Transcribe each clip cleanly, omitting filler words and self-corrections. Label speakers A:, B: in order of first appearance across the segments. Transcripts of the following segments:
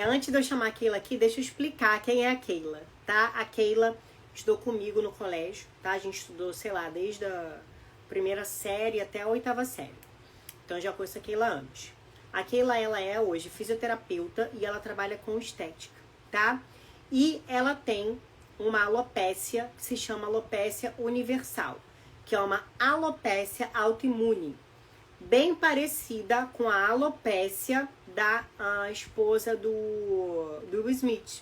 A: Antes de eu chamar a Keila aqui, deixa eu explicar quem é a Keila, tá? A Keila estudou comigo no colégio, tá? A gente estudou, sei lá, desde a primeira série até a oitava série. Então eu já conheço a Keila antes. A Keila, ela é hoje fisioterapeuta e ela trabalha com estética, tá? E ela tem uma alopécia que se chama alopécia universal, que é uma alopécia autoimune, bem parecida com a alopécia da esposa do Will Smith,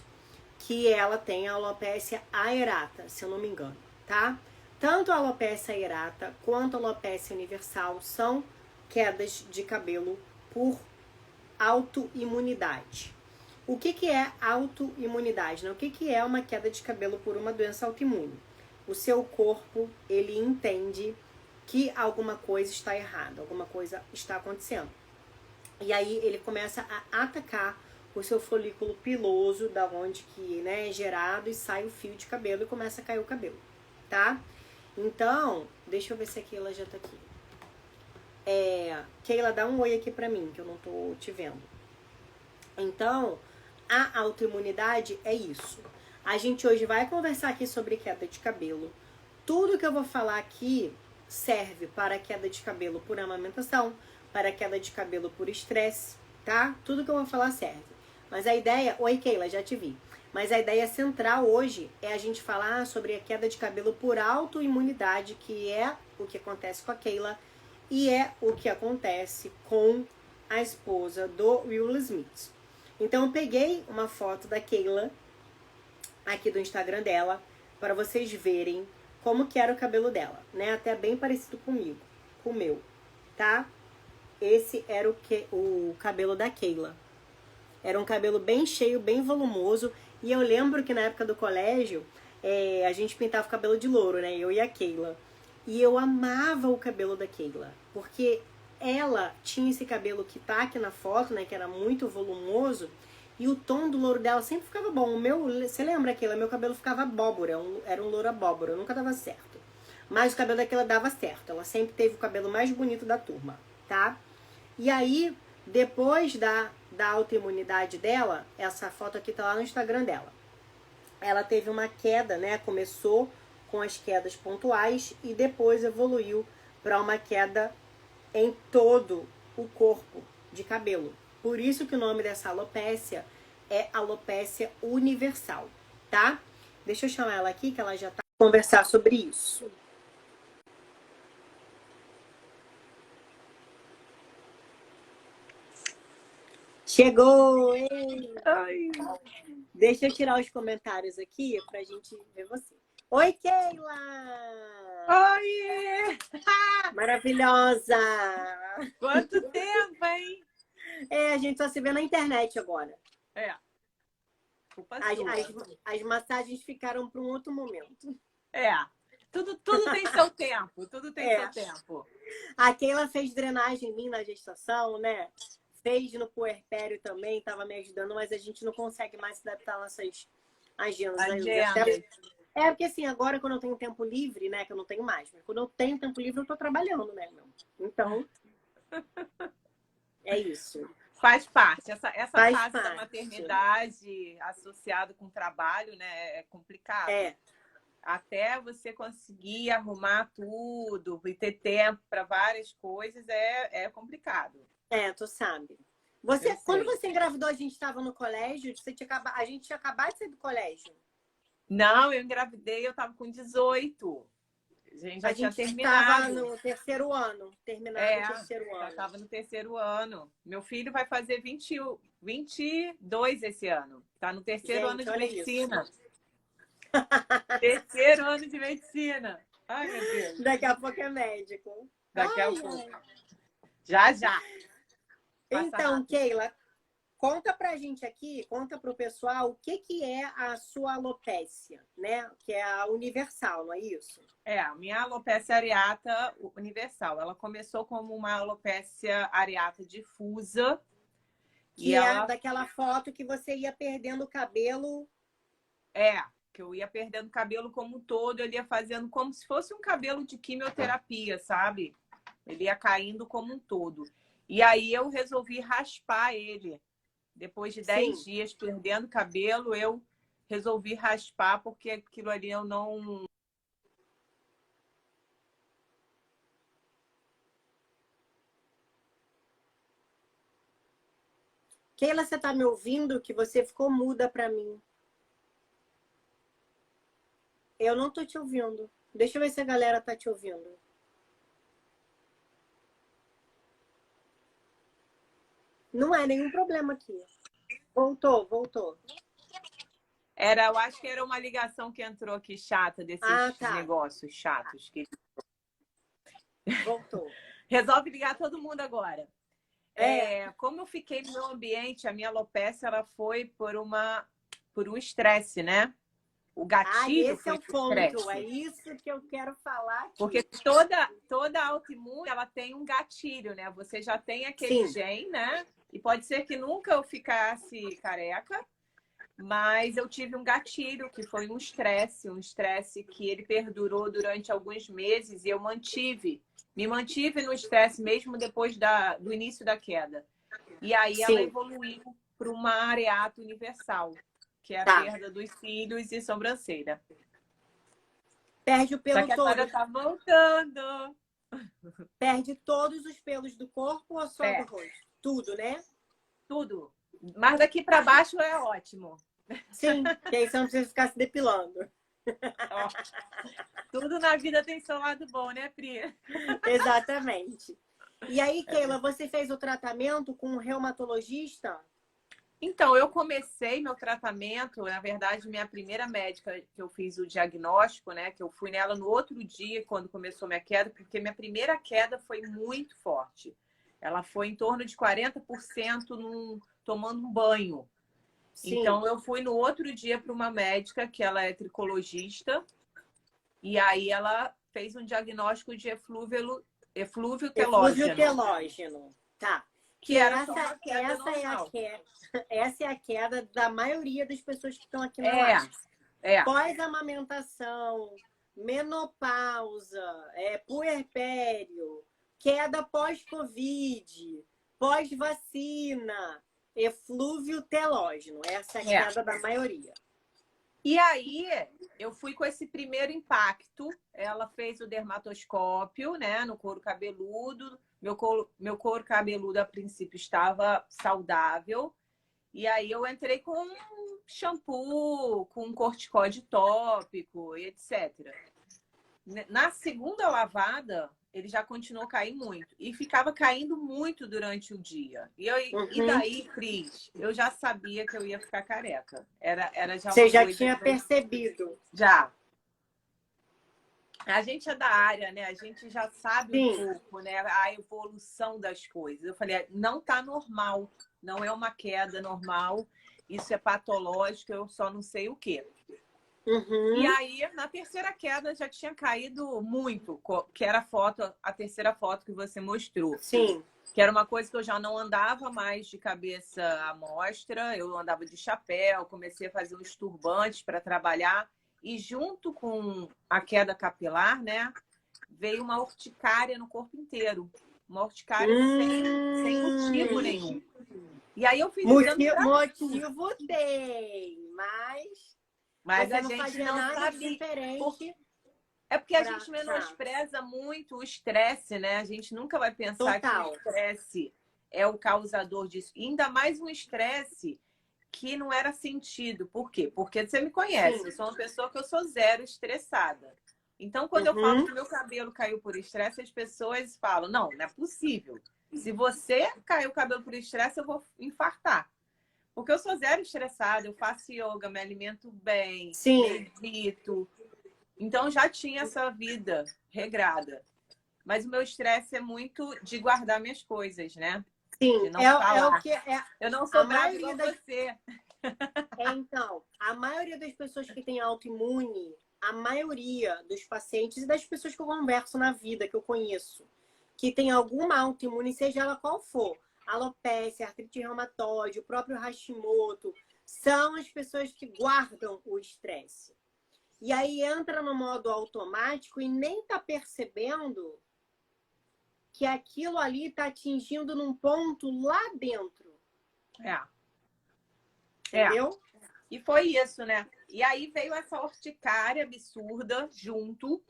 A: que ela tem a alopécia aerata, se eu não me engano, tá? Tanto a alopécia aerata quanto a alopécia universal são quedas de cabelo por autoimunidade. O que é autoimunidade? Né? O que é uma queda de cabelo por uma doença autoimune? O seu corpo, ele entende que alguma coisa está errada, alguma coisa está acontecendo. E aí ele começa a atacar o seu folículo piloso, da onde que, né, é gerado, e sai o fio de cabelo e começa a cair o cabelo, tá? Então, deixa eu ver se a Keila já tá aqui. Keila, dá um oi aqui pra mim, que eu não tô te vendo. Então, a autoimunidade é isso. A gente hoje vai conversar aqui sobre queda de cabelo. Tudo que eu vou falar aqui serve para queda de cabelo por amamentação, para queda de cabelo por estresse, tá? Tudo que eu vou falar serve. Mas a ideia... Oi, Keila, já te vi. Mas a ideia central hoje é a gente falar sobre a queda de cabelo por autoimunidade, que é o que acontece com a Keila e é o que acontece com a esposa do Will Smith. Então eu peguei uma foto da Keila aqui do Instagram dela para vocês verem como que era o cabelo dela, né? Até bem parecido comigo, com o meu, tá? Esse era o cabelo da Keila. Era um cabelo bem cheio, bem volumoso. E eu lembro que na época do colégio, a gente pintava o cabelo de louro, né? Eu e a Keila. E eu amava o cabelo da Keila, porque ela tinha esse cabelo que tá aqui na foto, né? Que era muito volumoso. E o tom do louro dela sempre ficava bom. O meu, você lembra, Keila? Meu cabelo ficava abóbora, era um louro abóbora, nunca dava certo. Mas o cabelo daquela dava certo. Ela sempre teve o cabelo mais bonito da turma, tá? E aí, depois da autoimunidade dela, essa foto aqui tá lá no Instagram dela. Ela teve uma queda, né? Começou com as quedas pontuais e depois evoluiu para uma queda em todo o corpo de cabelo. Por isso que o nome dessa alopécia é alopécia universal, tá? Deixa eu chamar ela aqui, que ela já tá conversar sobre isso. Chegou! Ei.
B: Ai.
A: Deixa eu tirar os comentários aqui pra gente ver você. Oi, Keila!
B: Oi!
A: Maravilhosa!
B: Quanto tempo, hein?
A: A gente só se vê na internet agora.
B: Culpa sua.
A: As massagens ficaram para um outro momento.
B: Tudo tem seu tempo. Tudo tem seu tempo.
A: A Keila fez drenagem em mim na gestação, né? Fez no puerpério também, estava me ajudando, mas a gente não consegue mais se adaptar às nossas agendas. Porque assim, agora quando eu tenho tempo livre, né? Que eu não tenho mais, mas quando eu tenho tempo livre, eu tô trabalhando, né, meu? Então, é isso.
B: Faz parte. Essa fase da maternidade associada com o trabalho, né? É complicado. Até você conseguir arrumar tudo e ter tempo para várias coisas é complicado.
A: Tu sabe. Quando você engravidou, a gente estava no colégio, a gente tinha acabado de sair do colégio.
B: Não, eu engravidei, eu estava com 18. A gente já tinha terminado.
A: Estava no terceiro ano. Terminado o terceiro ano.
B: Já estava no terceiro ano. Meu filho vai fazer 22 esse ano. Está no terceiro ano de medicina. Terceiro ano de medicina. Ai, meu Deus.
A: Daqui a pouco é médico.
B: Daqui a pouco. Já.
A: Então, Keila, conta pra gente aqui, conta pro pessoal o que é a sua alopécia, né? Que é a universal, não é isso?
B: A minha alopécia areata universal. Ela começou como uma alopécia areata difusa.
A: Que é daquela foto que você ia perdendo o cabelo.
B: Que eu ia perdendo o cabelo como um todo, eu ia fazendo como se fosse um cabelo de quimioterapia, sabe? Ele ia caindo como um todo. E aí eu resolvi raspar ele. depois de 10 dias perdendo cabelo, eu resolvi raspar, porque aquilo ali eu não...
A: Keila, você tá me ouvindo? Que você ficou muda pra mim. Eu não tô te ouvindo. Deixa eu ver se a galera tá te ouvindo. Não é nenhum problema aqui. Voltou, voltou.
B: Eu acho que era uma ligação que entrou aqui chata, desses negócios chatos. Que...
A: Voltou.
B: Resolve ligar todo mundo agora. Como eu fiquei no meu ambiente, a minha alopecia ela foi por um estresse, né? O gatilho
A: esse é o ponto. É isso que eu quero falar aqui.
B: Porque toda autoimune, ela tem um gatilho, né? Você já tem aquele gene, né? E pode ser que nunca eu ficasse careca, mas eu tive um gatilho, que foi um estresse que ele perdurou durante alguns meses e eu me mantive no estresse mesmo depois do início da queda. E aí ela evoluiu para uma areata universal, que é a perda dos cílios e sobrancelha.
A: Perde o pelo
B: todo. Só que agora tá voltando.
A: Perde todos os pelos do corpo ou só do rosto? Tudo, né?
B: Tudo. Mas daqui para baixo é ótimo.
A: Sim, que aí você não precisa ficar se depilando.
B: Tudo na vida tem seu lado bom, né, Pri?
A: Exatamente. E aí, Keila, você fez o tratamento com um reumatologista?
B: Então, eu comecei meu tratamento, na verdade, minha primeira médica que eu fiz o diagnóstico, né? Que eu fui nela no outro dia, quando começou minha queda, porque minha primeira queda foi muito forte. Ela foi em torno de 40% tomando um banho. Sim. Então, eu fui no outro dia para uma médica, que ela é tricologista, e aí ela fez um diagnóstico de eflúvio telógeno.
A: Eflúvio telógeno, tá.
B: Que era
A: essa é a queda da maioria das pessoas que estão aqui na live. Pós-amamentação, menopausa, puerpério, queda pós-Covid, pós-vacina, eflúvio telógeno. Essa é a queda da maioria.
B: E aí, eu fui com esse primeiro impacto. Ela fez o dermatoscópio, né, no couro cabeludo. Meu couro cabeludo, a princípio, estava saudável. E aí, eu entrei com shampoo, com corticóide tópico, etc. Na segunda lavada, ele já continuou caindo muito. E ficava caindo muito durante o dia. E daí, Cris, eu já sabia que eu ia ficar careca. Era já
A: Você já tinha percebido?
B: Já. A gente é da área, né? A gente já sabe um pouco, né? A evolução das coisas. Eu falei, não tá normal. Não é uma queda normal. Isso é patológico, eu só não sei o quê. E aí, na terceira queda, já tinha caído muito, que era a terceira foto que você mostrou.
A: Sim.
B: Que era uma coisa que eu já não andava mais de cabeça à mostra, eu andava de chapéu, comecei a fazer uns turbantes para trabalhar. E junto com a queda capilar, né, veio uma urticária no corpo inteiro. Uma urticária sem motivo nenhum. E aí eu fiz
A: motivo tem, mas
B: a gente não sabe
A: diferente.
B: É porque a gente menospreza muito o estresse, né? A gente nunca vai pensar que o estresse é o causador disso. E ainda mais um estresse que não era sentido. Por quê? Porque você me conhece. Eu sou uma pessoa que eu sou zero estressada. Então, quando eu falo que meu cabelo caiu por estresse, as pessoas falam, não é possível. Se você caiu o cabelo por estresse, eu vou infartar. Porque eu sou zero estressada, eu faço yoga, me alimento bem, medito. Então, já tinha essa vida regrada. Mas o meu estresse é muito de guardar minhas coisas, né?
A: Sim,
B: de não falar.
A: O que
B: eu não sou brava igual você.
A: Então, a maioria das pessoas que tem autoimune, a maioria dos pacientes e das pessoas que eu converso na vida, que eu conheço, que tem alguma autoimune, seja ela qual for, alopecia, artrite reumatoide, o próprio Hashimoto, são as pessoas que guardam o estresse. E aí entra no modo automático e nem tá percebendo que aquilo ali tá atingindo num ponto lá dentro. entendeu?
B: E foi isso, né? E aí veio essa urticária absurda junto,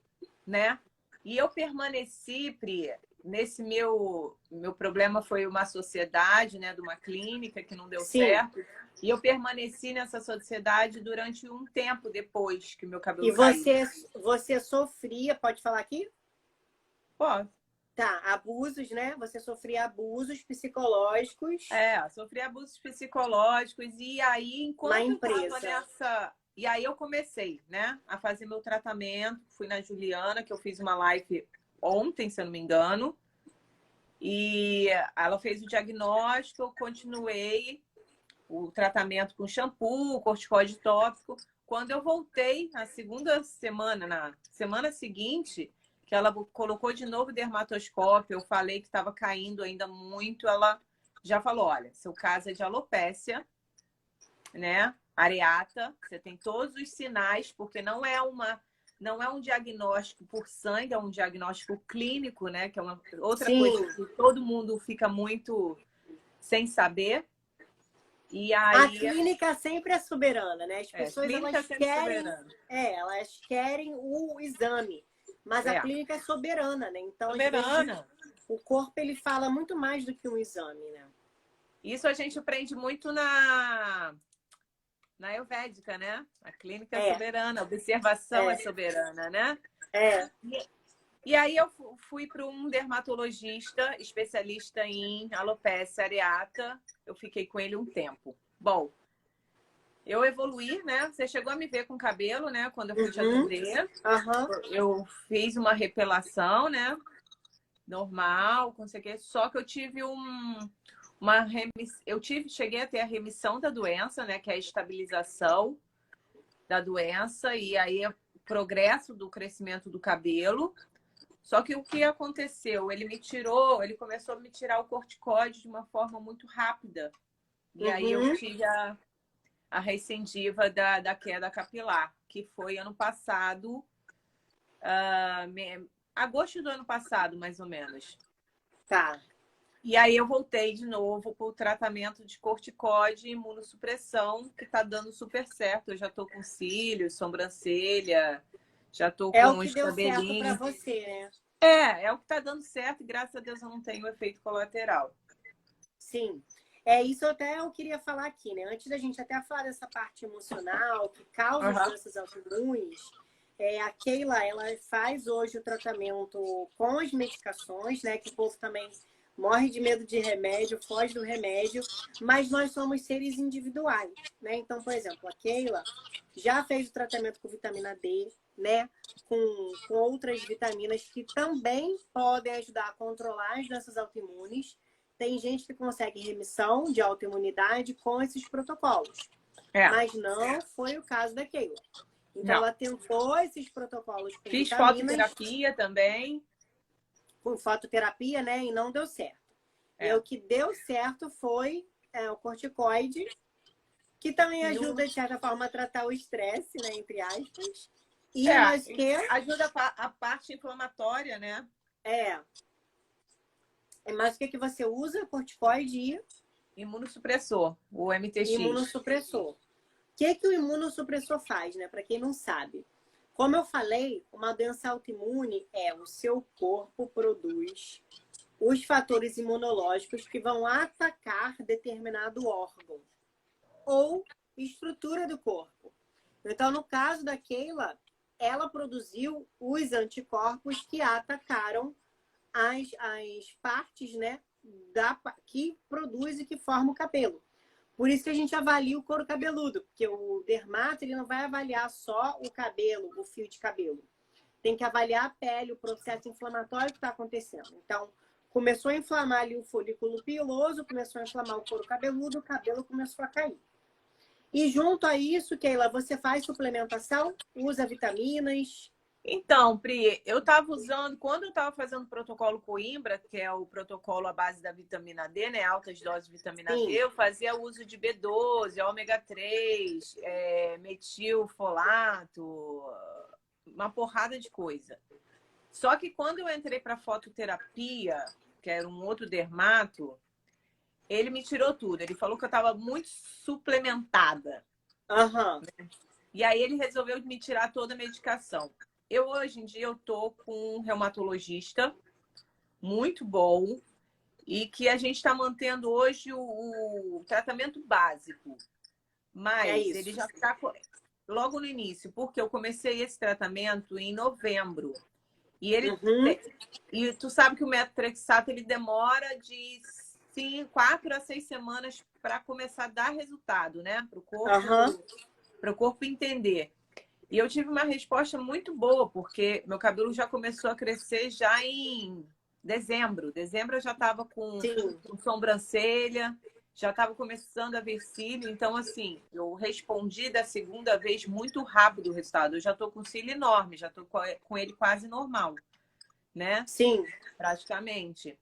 B: né? E eu permaneci, Pri, nesse meu problema foi uma sociedade, né, de uma clínica que não deu certo. E eu permaneci nessa sociedade durante um tempo depois que o meu cabelo caiu.
A: E você sofria, pode falar aqui?
B: Pode.
A: Tá, abusos, né? Você sofria abusos psicológicos.
B: Sofri abusos psicológicos. E aí, enquanto eu tava nessa... E aí eu comecei, né, a fazer meu tratamento. Fui na Juliana, que eu fiz uma live ontem, se eu não me engano. E ela fez o diagnóstico, eu continuei o tratamento com shampoo, corticoide tópico. Quando eu voltei na segunda semana, na semana seguinte, que ela colocou de novo o dermatoscópio, eu falei que estava caindo ainda muito, ela já falou, olha, seu caso é de alopécia, né? Areata, você tem todos os sinais, porque não é um diagnóstico por sangue, é um diagnóstico clínico, né? Que é uma outra coisa que todo mundo fica muito sem saber. E aí...
A: A clínica sempre é soberana, né? As pessoas elas querem o exame, mas a clínica é soberana, né? Então,
B: soberana.
A: Às vezes, o corpo ele fala muito mais do que um exame, né?
B: Isso a gente aprende muito na Ayurvédica, né? A clínica é soberana, a observação é soberana, né? E aí eu fui para um dermatologista especialista em alopecia areata. Eu fiquei com ele um tempo. Bom, eu evoluí, né? Você chegou a me ver com cabelo, né? Quando eu fui te atender. Eu fiz uma repilação, né? Normal, consegui. Só que eu tive cheguei a ter a remissão da doença, né? Que é a estabilização da doença. E aí o progresso do crescimento do cabelo. Só que o que aconteceu? Ele começou a me tirar o corticoide de uma forma muito rápida. E aí eu tive a recidiva da queda capilar, que foi ano passado, agosto do ano passado, mais ou menos.
A: Tá.
B: E aí eu voltei de novo para o tratamento de corticoide e imunossupressão, que está dando super certo. Eu já estou com cílios, sobrancelha, já estou com os cabelinhos.
A: É o que deu certo para você, né?
B: É o que está dando certo e graças a Deus eu não tenho efeito colateral.
A: Sim. Isso até eu queria falar aqui, né? Antes da gente até falar dessa parte emocional que causa as doenças autoimunes, a Keila, ela faz hoje o tratamento com as medicações, né? Que o povo também morre de medo de remédio, foge do remédio, mas nós somos seres individuais, né? Então, por exemplo, a Keila já fez o tratamento com vitamina D, né? Com outras vitaminas que também podem ajudar a controlar as doenças autoimunes. Tem gente que consegue remissão de autoimunidade com esses protocolos. Mas não foi o caso da Keila. Então, ela tentou esses protocolos com
B: Fiz
A: vitaminas,
B: fototerapia também.
A: Com fototerapia, né? E não deu certo. E o que deu certo foi o corticoide, que também ajuda, de certa forma, a tratar o estresse, né? Entre aspas. E
B: ajuda a parte inflamatória, né?
A: Mas o que você usa? Corticoide e...
B: imunossupressor, o MTX.
A: Imunossupressor. O que o imunossupressor faz, né? Para quem não sabe. Como eu falei, uma doença autoimune o seu corpo produz os fatores imunológicos que vão atacar determinado órgão ou estrutura do corpo. Então, no caso da Keila, ela produziu os anticorpos que atacaram as partes, né, que produz e que forma o cabelo. Por isso que a gente avalia o couro cabeludo, porque o dermato ele não vai avaliar só o cabelo, o fio de cabelo. Tem que avaliar a pele, o processo inflamatório que está acontecendo. Então, começou a inflamar ali o folículo piloso, começou a inflamar o couro cabeludo, o cabelo começou a cair. E junto a isso, Keila, você faz suplementação? Usa vitaminas?
B: Então, Pri, eu estava usando, quando eu estava fazendo o protocolo Coimbra, que é o protocolo à base da vitamina D, né? Altas doses de vitamina D, eu fazia uso de B12, ômega 3, metilfolato, uma porrada de coisa. Só que quando eu entrei para fototerapia, que era um outro dermato, ele me tirou tudo. Ele falou que eu estava muito suplementada.
A: Aham.
B: E aí ele resolveu me tirar toda a medicação. Hoje em dia, eu tô com um reumatologista muito bom e que a gente está mantendo hoje o tratamento básico. Mas ele já está logo no início, porque eu comecei esse tratamento em novembro. E ele e tu sabe que o metotrexato ele demora de 4 a 6 semanas para começar a dar resultado, né? Para o corpo entender. E eu tive uma resposta muito boa, porque meu cabelo já começou a crescer já em dezembro. Dezembro eu já estava com sobrancelha, já estava começando a ver cílio. Então, assim, eu respondi da segunda vez muito rápido o resultado. Eu já estou com cílio enorme, já estou com ele quase normal, né?
A: Sim.
B: Praticamente.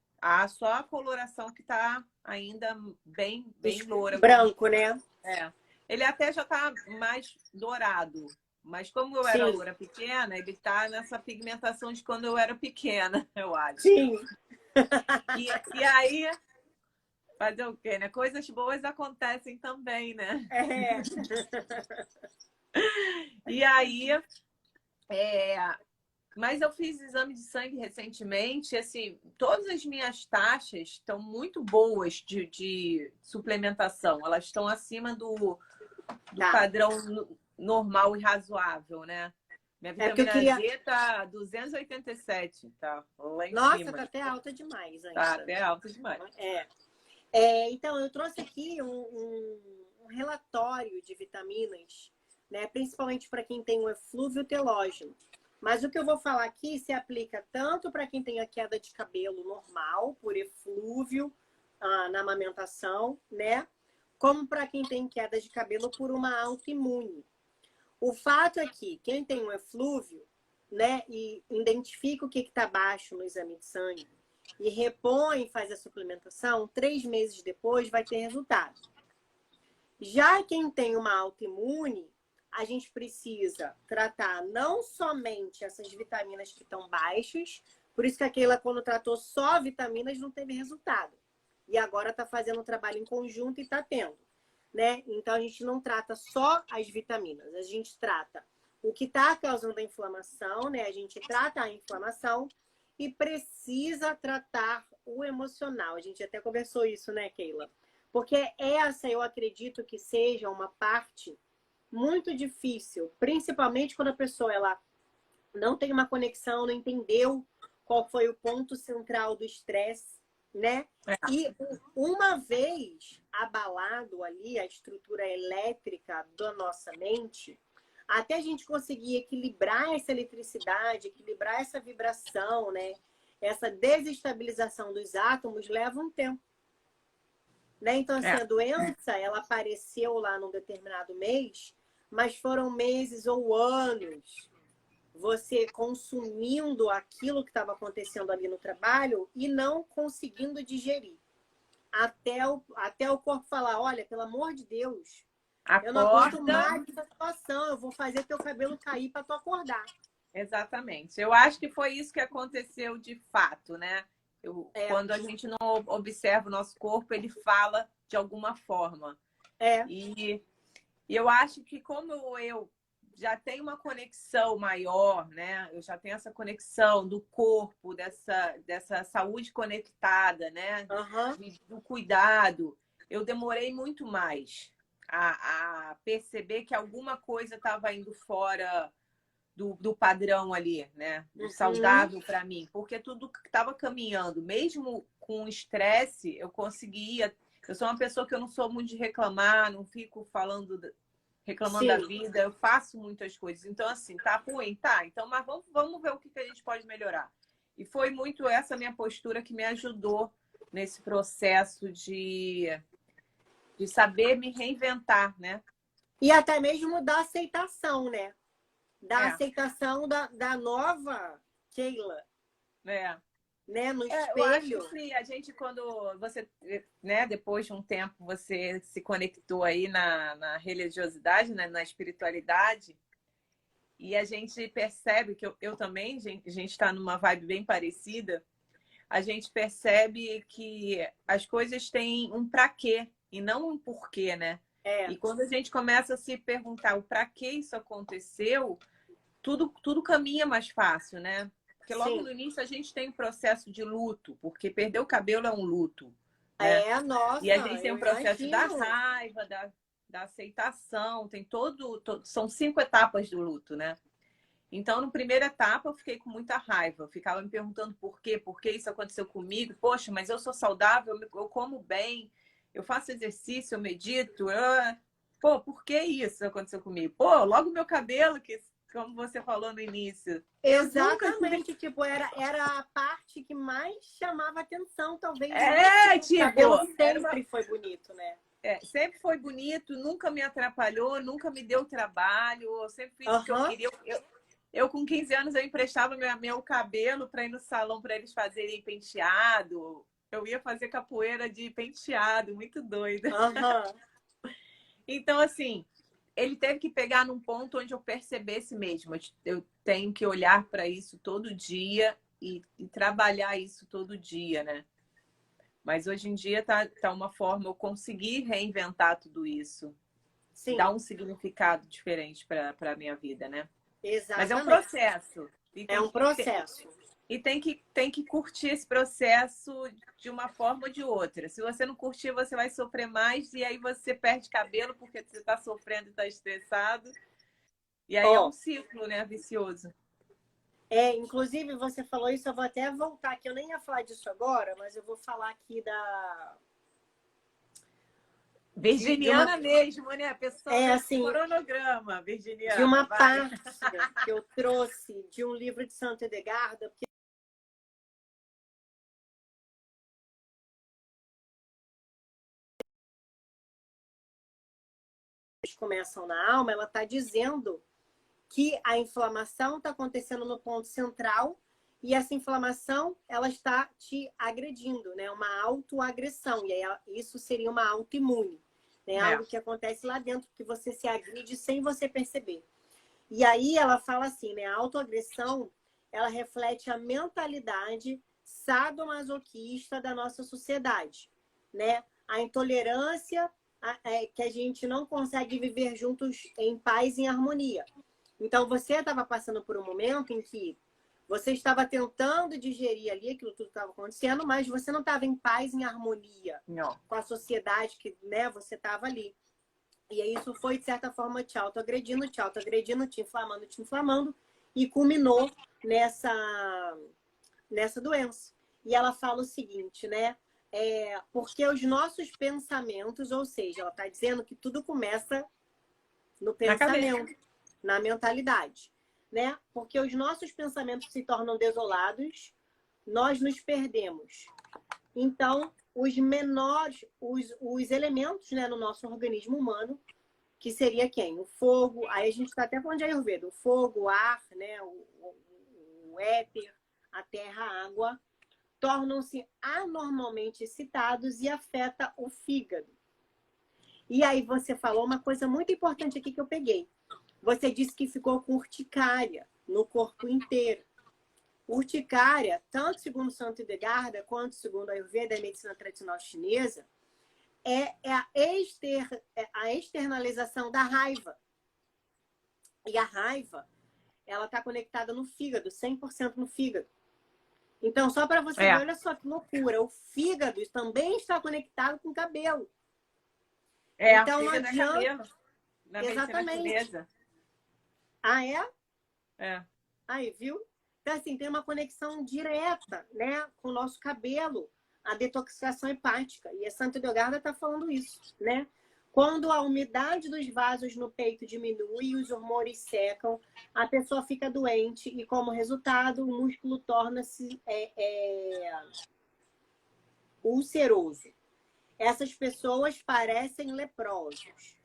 B: Só a coloração que está ainda bem loura.
A: Branco, né?
B: É. Ele até já está mais dourado. Mas como eu era loura pequena, ele está nessa pigmentação de quando eu era pequena, eu acho.
A: Sim.
B: E aí, fazer o quê, né? Coisas boas acontecem também, né?
A: É.
B: E aí, mas eu fiz exame de sangue recentemente, assim, todas as minhas taxas estão muito boas de suplementação. Elas estão acima do padrão normal e razoável, né? Minha vitamina D tá 287, tá lá em cima.
A: Nossa, tá até alta demais ainda.
B: Tá até alta demais.
A: Então, eu trouxe aqui um relatório de vitaminas, né? Principalmente para quem tem o eflúvio telógeno. Mas o que eu vou falar aqui se aplica tanto para quem tem a queda de cabelo normal, por eflúvio, na amamentação, né? Como para quem tem queda de cabelo por uma autoimune. O fato é que quem tem um eflúvio, né, e identifica o que está baixo no exame de sangue e repõe, faz a suplementação, 3 meses depois vai ter resultado. Já quem tem uma autoimune, a gente precisa tratar não somente essas vitaminas que estão baixas, por isso que a Keila, quando tratou só vitaminas, não teve resultado. E agora está fazendo um trabalho em conjunto e está tendo. Né? Então, a gente não trata só as vitaminas, a gente trata o que está causando a inflamação, né? A gente trata a inflamação e precisa tratar o emocional. A gente até conversou isso, né, Keila? Porque essa, eu acredito que seja uma parte muito difícil, principalmente quando a pessoa ela não tem uma conexão, não entendeu qual foi o ponto central do estresse, né? E uma vez abalado ali a estrutura elétrica da nossa mente, até a gente conseguir equilibrar essa eletricidade, equilibrar essa vibração, né? Essa desestabilização dos átomos leva um tempo. Né? Então, assim, a doença, ela apareceu lá num determinado mês, mas foram meses ou anos você consumindo aquilo que estava acontecendo ali no trabalho e não conseguindo digerir. Até o corpo falar, olha, pelo amor de Deus, eu não aguento mais essa situação, eu vou fazer teu cabelo cair para tu acordar.
B: Exatamente. Eu acho que foi isso que aconteceu de fato, né? Quando a gente não observa o nosso corpo, ele fala de alguma forma. E eu acho que como eu já tenho uma conexão maior, né? Eu já tenho essa conexão do corpo, dessa saúde conectada, né? Do cuidado. Eu demorei muito mais a perceber que alguma coisa estava indo fora do padrão ali, né? Do saudável para mim. Porque tudo estava caminhando. Mesmo com estresse, eu conseguia... Eu sou uma pessoa que eu não sou muito de reclamar, não fico reclamando da vida, eu faço muitas coisas. Então, assim, tá ruim? Tá. Então, mas vamos ver o que a gente pode melhorar. E foi muito essa minha postura que me ajudou nesse processo de saber me reinventar, né?
A: E até mesmo da aceitação, né? Da aceitação da nova Keila. Né? No espelho.
B: Eu acho que a gente, quando você, né, depois de um tempo, você se conectou aí na religiosidade, né, na espiritualidade, e a gente percebe que eu também, a gente está numa vibe bem parecida, a gente percebe que as coisas têm um pra quê e não um porquê, né? E quando a gente começa a se perguntar o pra que isso aconteceu, tudo caminha mais fácil, né? Porque logo no início a gente tem um processo de luto, porque perder o cabelo é um luto, né?
A: Nossa,
B: e a gente tem um processo
A: imagino.
B: da raiva, da aceitação, tem são 5 etapas do luto, né? Então, na primeira etapa, eu fiquei com muita raiva. Eu ficava me perguntando por que isso aconteceu comigo. Poxa, mas eu sou saudável, eu como bem, eu faço exercício, eu medito. Pô, por que isso aconteceu comigo? Pô, logo meu cabelo, que, como você falou no início.
A: Exatamente, tipo, era a parte que mais chamava atenção, talvez.
B: Tipo,
A: o cabelo sempre foi bonito, né?
B: Sempre foi bonito, nunca me atrapalhou, nunca me deu trabalho, eu sempre fiz o que eu queria. Eu, com 15 anos, eu emprestava meu cabelo para ir no salão para eles fazerem penteado. Eu ia fazer capoeira de penteado, muito doida. Então, assim, ele teve que pegar num ponto onde eu percebesse mesmo. Eu tenho que olhar para isso todo dia e trabalhar isso todo dia, né? Mas hoje em dia tá uma forma, eu consegui reinventar tudo isso. Sim. Dar um significado diferente para a minha vida, né?
A: Exatamente.
B: Mas é um processo.
A: É um processo.
B: E tem que curtir esse processo de uma forma ou de outra. Se você não curtir, você vai sofrer mais e aí você perde cabelo porque você está sofrendo e está estressado. E aí é um ciclo, né, vicioso.
A: Inclusive você falou isso, eu vou até voltar aqui. Eu nem ia falar disso agora, mas eu vou falar aqui da...
B: Virginiana mesmo, né? A pessoa
A: assim,
B: cronograma, virginiana.
A: De uma parte que eu trouxe de um livro de Santo Edgarda, porque eles começam na alma, ela está dizendo que a inflamação está acontecendo no ponto central e essa inflamação ela está te agredindo, né? Uma autoagressão. E aí isso seria uma autoimune. Né? Algo que acontece lá dentro, que você se agride sem você perceber. E aí ela fala assim, né? A autoagressão, ela reflete a mentalidade sadomasoquista da nossa sociedade, né? A intolerância que a gente não consegue viver juntos em paz e em harmonia. Então, você estava passando por um momento em que você estava tentando digerir ali aquilo tudo que estava acontecendo, mas você não estava em paz, em harmonia com a sociedade que, né, você estava ali. E aí isso foi, de certa forma, te autoagredindo, te inflamando, e culminou nessa doença. E ela fala o seguinte, né? Porque os nossos pensamentos, ou seja, ela está dizendo que tudo começa no pensamento, na mentalidade. Né? Porque os nossos pensamentos se tornam desolados, nós nos perdemos. Então, os menores, os elementos, né, no nosso organismo humano, que seria quem? O fogo, aí a gente está até falando de Ayurveda, o fogo, o ar, né, o éter, a terra, a água, tornam-se anormalmente excitados e afeta o fígado. E aí você falou uma coisa muito importante aqui que eu peguei. Você disse que ficou com urticária no corpo inteiro. Urticária, tanto segundo Santo Edgarda, quanto segundo a Ayurveda, a medicina tradicional chinesa, é a externalização da raiva. E a raiva, ela está conectada no fígado, 100% no fígado. Então, só para você ver, olha só que loucura, o fígado também está conectado com o cabelo. Então, não adianta...
B: Na exatamente.
A: Aí, viu? Então, assim, tem uma conexão direta, né, com o nosso cabelo, a detoxificação hepática. E a Santo Edgarda está falando isso, né? Quando a umidade dos vasos no peito diminui e os hormônios secam, a pessoa fica doente e, como resultado, o músculo torna-se ulceroso. Essas pessoas parecem leprosos.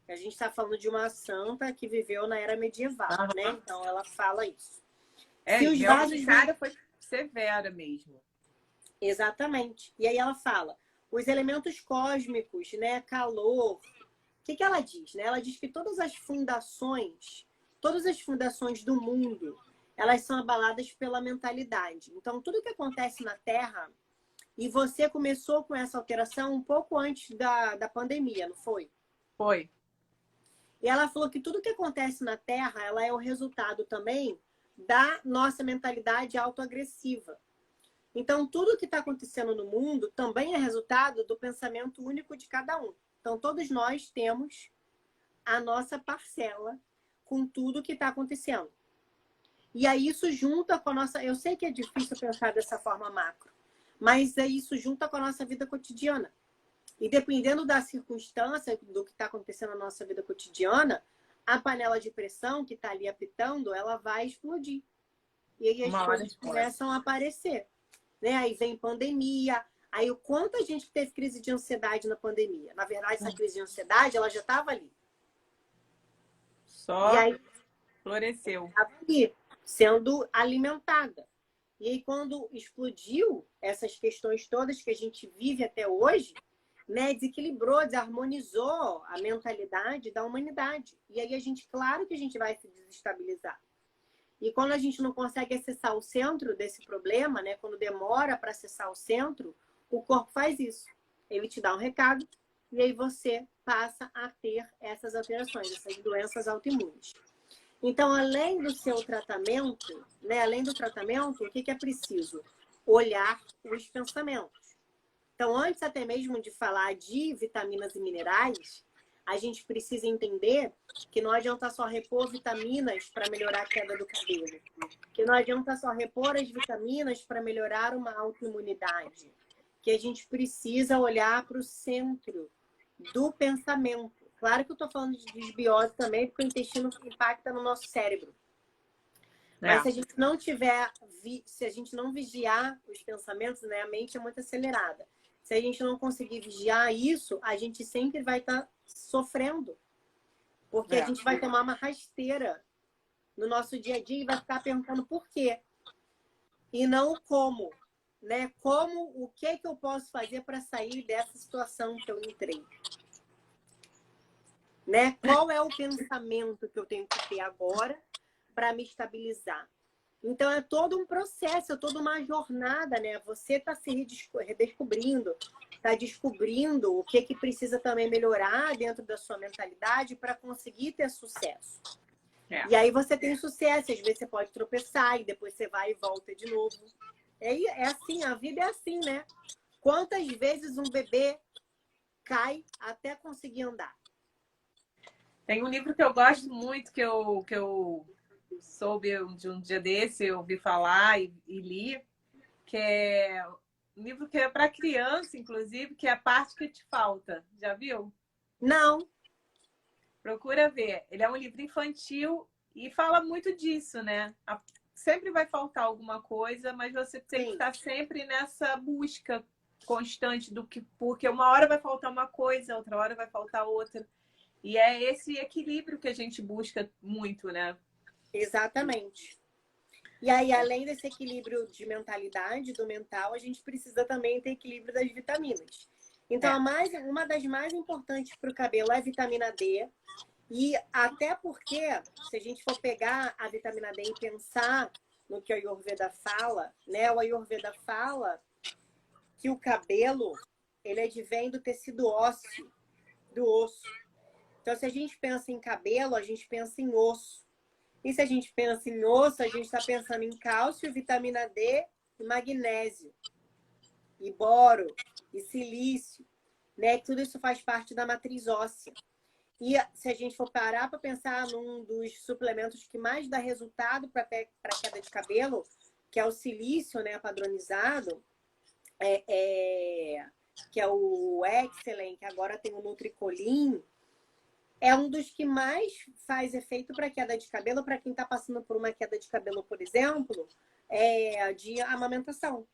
A: A gente está falando de uma santa que viveu na era medieval, né? Então, ela fala isso.
B: Se os vasos... cara foi severa mesmo.
A: Exatamente. E aí ela fala, os elementos cósmicos, né? Calor. O que ela diz? Né? Ela diz que todas as fundações do mundo, elas são abaladas pela mentalidade. Então, tudo que acontece na Terra, e você começou com essa alteração um pouco antes da pandemia, não foi?
B: Foi.
A: E ela falou que tudo que acontece na Terra, ela é o resultado também da nossa mentalidade autoagressiva. Então, tudo que está acontecendo no mundo também é resultado do pensamento único de cada um. Então, todos nós temos a nossa parcela com tudo que está acontecendo. E aí isso junta com a nossa... Eu sei que é difícil pensar dessa forma macro, mas isso junta com a nossa vida cotidiana. E dependendo da circunstância, do que está acontecendo na nossa vida cotidiana, a panela de pressão que está ali apitando, ela vai explodir. E aí as coisas começam a aparecer. Né? Aí vem pandemia. Aí o quanto a gente teve crise de ansiedade na pandemia. Na verdade, essa crise de ansiedade, ela já estava ali.
B: Só e aí, floresceu.
A: Estava ali, sendo alimentada. E aí, quando explodiu essas questões todas que a gente vive até hoje, né, desequilibrou, desarmonizou a mentalidade da humanidade. E aí, claro que a gente vai se desestabilizar. E quando a gente não consegue acessar o centro desse problema, né, quando demora para acessar o centro, o corpo faz isso. Ele te dá um recado e aí você passa a ter essas alterações, essas doenças autoimunes. Então, além do seu tratamento, né, além do tratamento, o que é preciso? Olhar os pensamentos. Então, antes até mesmo de falar de vitaminas e minerais, a gente precisa entender que não adianta só repor vitaminas para melhorar a queda do cabelo. Que não adianta só repor as vitaminas para melhorar uma autoimunidade. Que a gente precisa olhar para o centro do pensamento. Claro que eu estou falando de desbiose também, porque o intestino impacta no nosso cérebro. Mas se a gente não tiver, se a gente não vigiar os pensamentos, né, a mente é muito acelerada. Se a gente não conseguir vigiar isso, a gente sempre vai estar sofrendo. Porque a gente vai tomar uma rasteira no nosso dia a dia e vai ficar perguntando por quê. E não o como. Né? O que eu posso fazer para sair dessa situação que eu entrei? Né? Qual é o pensamento que eu tenho que ter agora para me estabilizar? Então, é todo um processo, é toda uma jornada, né? Você está se redescobrindo, está descobrindo o que precisa também melhorar dentro da sua mentalidade para conseguir ter sucesso. E aí você tem sucesso, às vezes você pode tropeçar e depois você vai e volta de novo. É assim, a vida é assim, né? Quantas vezes um bebê cai até conseguir andar?
B: Tem um livro que eu gosto muito, que eu soube de um dia desse, eu ouvi falar e li, que é um livro que é para criança, inclusive, que é A Parte que Te Falta. Já viu?
A: Não.
B: Procura ver. Ele é um livro infantil e fala muito disso, né? Sempre vai faltar alguma coisa, mas você tem que estar sempre nessa busca constante porque uma hora vai faltar uma coisa, outra hora vai faltar outra. E é esse equilíbrio que a gente busca muito, né?
A: Exatamente. E aí, além desse equilíbrio de mentalidade, do mental, a gente precisa também ter equilíbrio das vitaminas. Então, uma das mais importantes para o cabelo é a vitamina D. E até porque, se a gente for pegar a vitamina D e pensar no que o Ayurveda fala, né? O Ayurveda fala que o cabelo, ele advém do tecido ósseo, do osso. Então, se a gente pensa em cabelo, a gente pensa em osso. E se a gente pensa em osso, a gente está pensando em cálcio, vitamina D e magnésio, e boro, e silício, né? Tudo isso faz parte da matriz óssea. E se a gente for parar para pensar num dos suplementos que mais dá resultado para queda de cabelo, que é o silício, né, padronizado, que é o Excellent, que agora tem o Nutricolin, é um dos que mais faz efeito para queda de cabelo, para quem está passando por uma queda de cabelo, por exemplo, de amamentação.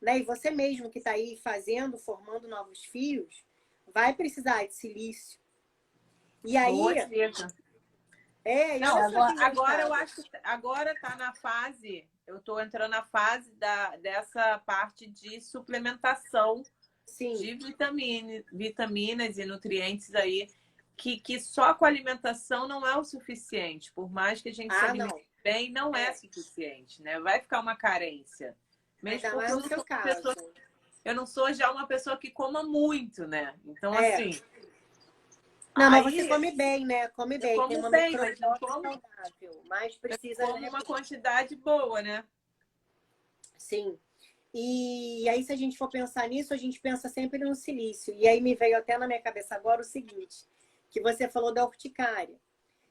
A: Né? E você mesmo que está aí formando novos fios, vai precisar de silício. E aí...
B: Não, agora eu acho que agora está na fase, eu estou entrando na fase dessa parte de suplementação de vitaminas e nutrientes aí, que só com a alimentação não é o suficiente, por mais que a gente se alimente bem não é suficiente, né? Vai ficar uma carência. Mesmo porque
A: no seu caso.
B: Eu não sou já uma pessoa que coma muito, né? Então, assim...
A: Não, mas você come bem, né? Come bem.
B: Como
A: tem uma
B: bem, mas não como
A: saudável. Mas precisa...
B: como uma quantidade boa, né?
A: Sim. E aí, se a gente for pensar nisso, a gente pensa sempre no silício. E aí me veio até na minha cabeça agora o seguinte, que você falou da urticária.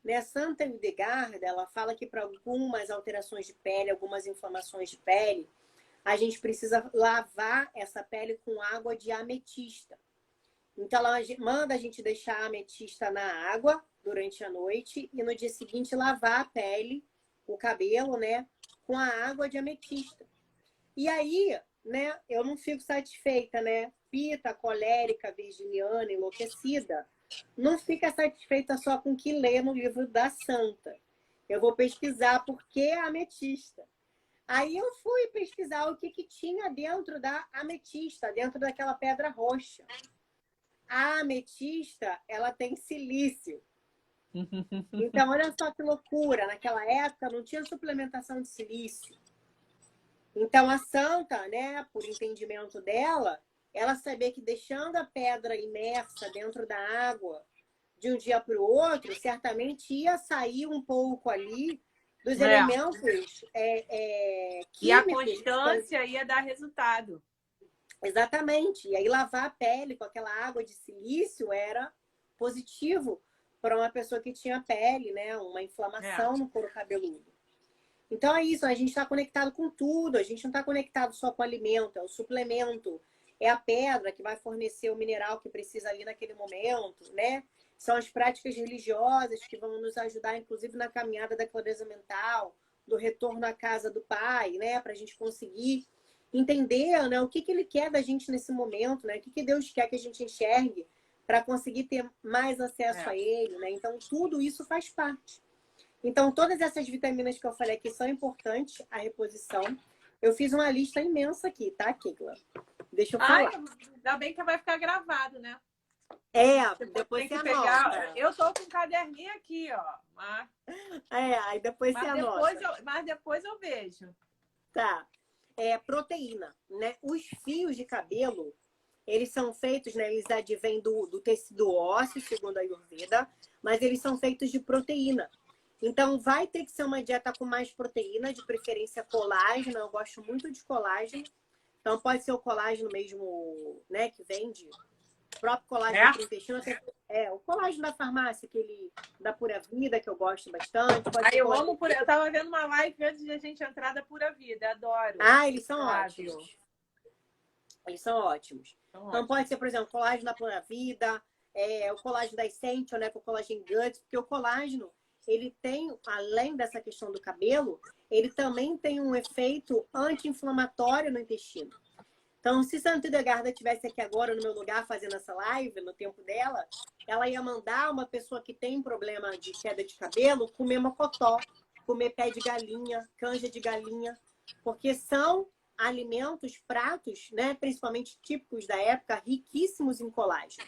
A: Né? Santa Hildegarda, ela fala que para algumas alterações de pele, algumas inflamações de pele, a gente precisa lavar essa pele com água de ametista. Então, ela manda a gente deixar a ametista na água durante a noite e no dia seguinte lavar a pele, o cabelo, né, com a água de ametista. E aí, né, eu não fico satisfeita, né? Pita, colérica, virginiana, enlouquecida, não fica satisfeita só com o que lê no livro da santa. Eu vou pesquisar por que a ametista. Aí eu fui pesquisar o que tinha dentro da ametista, dentro daquela pedra roxa. A ametista, ela tem silício. Então, olha só que loucura. Naquela época não tinha suplementação de silício. Então, a santa, né, por entendimento dela, ela sabia que deixando a pedra imersa dentro da água de um dia para o outro, certamente ia sair um pouco ali dos elementos químicos.
B: E a constância ia dar resultado.
A: Exatamente. E aí lavar a pele com aquela água de silício era positivo para uma pessoa que tinha pele, né, uma inflamação no couro cabeludo. Então é isso, a gente está conectado com tudo, a gente não está conectado só com o alimento, é o suplemento, é a pedra que vai fornecer o mineral que precisa ali naquele momento, né? São as práticas religiosas que vão nos ajudar, inclusive, na caminhada da clareza mental, do retorno à casa do Pai, né? Para a gente conseguir entender, né, o que ele quer da gente nesse momento, né? O que Deus quer que a gente enxergue para conseguir ter mais acesso a Ele, né? Então, tudo isso faz parte. Então, todas essas vitaminas que eu falei aqui são importantes, a reposição. Eu fiz uma lista imensa aqui, tá, Kikla? Deixa eu falar.
B: Ainda bem que vai ficar gravado, né?
A: Depois você anota.
B: Eu tô com um caderninho aqui, ó.
A: Aí depois você anota.
B: Mas depois eu vejo.
A: Tá. Proteína, né? Os fios de cabelo, eles são feitos, né? Eles advêm do tecido ósseo, segundo a Ayurveda, mas eles são feitos de proteína. Então, vai ter que ser uma dieta com mais proteína, de preferência colágeno. Eu gosto muito de colágeno. Então, pode ser o colágeno mesmo, né? Que vende. O próprio colágeno do intestino. O colágeno da farmácia, aquele da Pura Vida, que eu gosto bastante.
B: Eu amo Pura Vida. Eu tava vendo uma live antes de a gente entrar da Pura Vida. Adoro.
A: Eles são ótimos. Eles são ótimos. Então, pode ser, por exemplo, o colágeno da Pura Vida, o colágeno da Essential, né? Com o colágeno Guts, porque o colágeno, ele tem, além dessa questão do cabelo, ele também tem um efeito anti-inflamatório no intestino. Então, se Santa Hildegarda estivesse aqui agora no meu lugar fazendo essa live, no tempo dela, ela ia mandar uma pessoa que tem problema de queda de cabelo comer mocotó, comer pé de galinha, canja de galinha, porque são alimentos, pratos, né, principalmente típicos da época, riquíssimos em colágeno.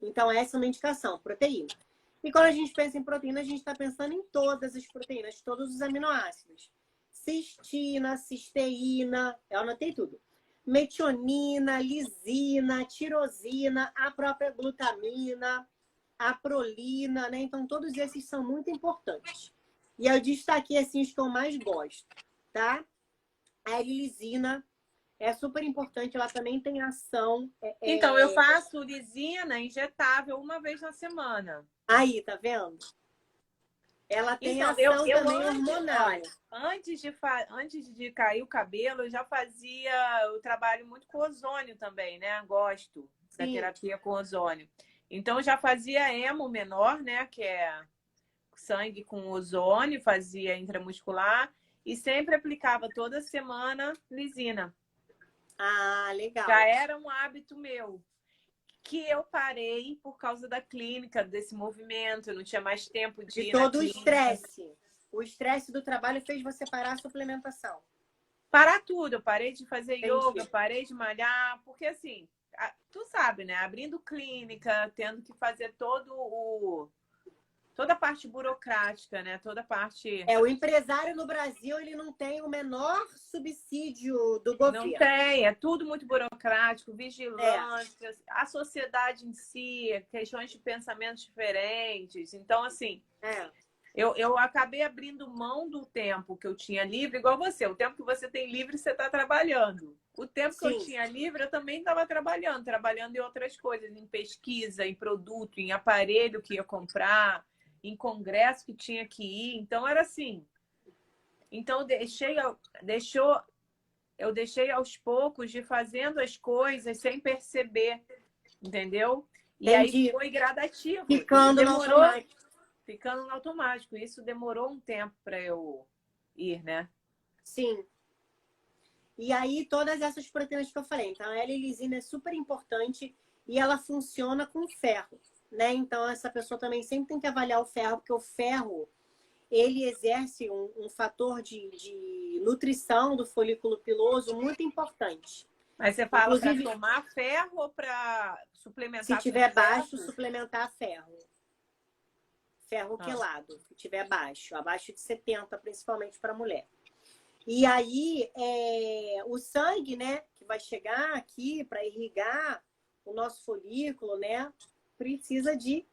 A: Então, essa é uma indicação, proteína. E quando a gente pensa em proteína, a gente está pensando em todas as proteínas, todos os aminoácidos. Cistina, cisteína, eu anotei tudo. Metionina, lisina, tirosina, a própria glutamina, a prolina, né? Então, todos esses são muito importantes. E eu destaquei, assim, os que eu mais gosto, tá? A lisina é super importante, ela também tem ação...
B: Então, eu faço lisina injetável uma vez na semana.
A: Aí, tá vendo? Ela tem ação também hormonal.
B: Antes de cair o cabelo, eu já fazia o trabalho muito com ozônio também, né? Gosto da terapia com ozônio. Então, eu já fazia hemo menor, né? Que é sangue com ozônio, fazia intramuscular e sempre aplicava toda semana lisina.
A: Legal.
B: Já era um hábito meu. Que eu parei por causa da clínica, desse movimento, eu não tinha mais tempo de ir
A: todo o estresse. O estresse do trabalho fez você parar a suplementação.
B: Parar tudo. Eu parei de fazer yoga, parei de malhar, porque assim, tu sabe, né? Abrindo clínica, tendo que fazer toda a parte parte burocrática, né? Toda a parte...
A: O empresário no Brasil, ele não tem o menor subsídio do governo.
B: Não tem, é tudo muito burocrático, vigilância, a sociedade em si, questões de pensamentos diferentes. Então, assim, eu acabei abrindo mão do tempo que eu tinha livre, igual você. O tempo que você tem livre, você está trabalhando. O tempo que eu tinha livre, eu também estava trabalhando em outras coisas, em pesquisa, em produto, em aparelho que ia comprar, em congresso que tinha que ir. Então, era assim. Então, eu deixei aos poucos de fazendo as coisas sem perceber, entendeu? E aí foi gradativo.
A: Ficando no automático.
B: Ficando no automático. Isso demorou um tempo para eu ir, né?
A: Sim. E aí, todas essas proteínas que eu falei. Então, a L-lisina é super importante e ela funciona com ferro, né? Então, essa pessoa também sempre tem que avaliar o ferro, porque o ferro, ele exerce um fator de nutrição do folículo piloso muito importante.
B: Mas você fala para tomar ferro ou para suplementar?
A: Se tiver baixo, suplementar ferro. Ferro quelado, se tiver baixo. Abaixo de 70, principalmente para mulher. E aí, o sangue, né, que vai chegar aqui para irrigar o nosso folículo, né, precisa de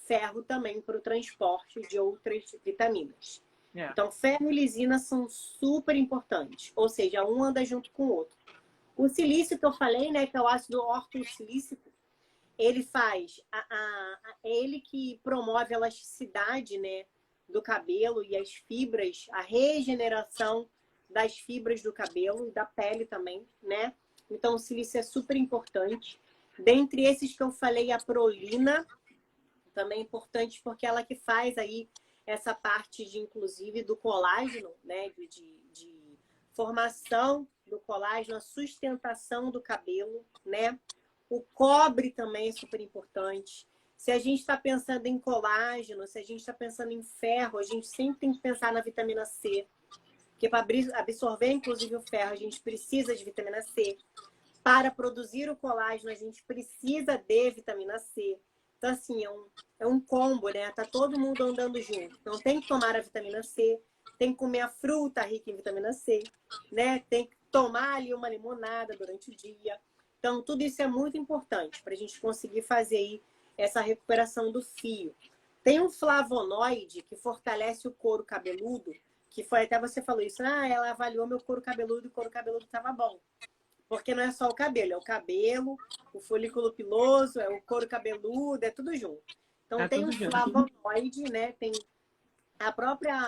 A: ferro também para o transporte de outras vitaminas. Então, ferro e lisina são super importantes. Ou seja, um anda junto com o outro. O silício que eu falei, né, que é o ácido ortosilícico, ele faz, é ele que promove a elasticidade, né, do cabelo e as fibras, a regeneração das fibras do cabelo e da pele também, né? Então, o silício é super importante. Dentre esses que eu falei, a prolina também é importante porque ela que faz aí essa parte de, inclusive, do colágeno, né? De formação do colágeno, a sustentação do cabelo, né? O cobre também é super importante. Se a gente está pensando em colágeno, se a gente está pensando em ferro, a gente sempre tem que pensar na vitamina C. Porque para absorver, inclusive, o ferro, a gente precisa de vitamina C. Para produzir o colágeno, a gente precisa de vitamina C. Então, assim, é um combo, né? Tá todo mundo andando junto. Então, tem que tomar a vitamina C, tem que comer a fruta rica em vitamina C, né? Tem que tomar ali uma limonada durante o dia. Então, tudo isso é muito importante para a gente conseguir fazer aí essa recuperação do fio. Tem um flavonoide que fortalece o couro cabeludo, que foi até você falou isso, ela avaliou meu couro cabeludo e o couro cabeludo estava bom. Porque não é só o cabelo, é o cabelo, o folículo piloso, é o couro cabeludo, é tudo junto. Então tem um flavonoide, né? Tem a própria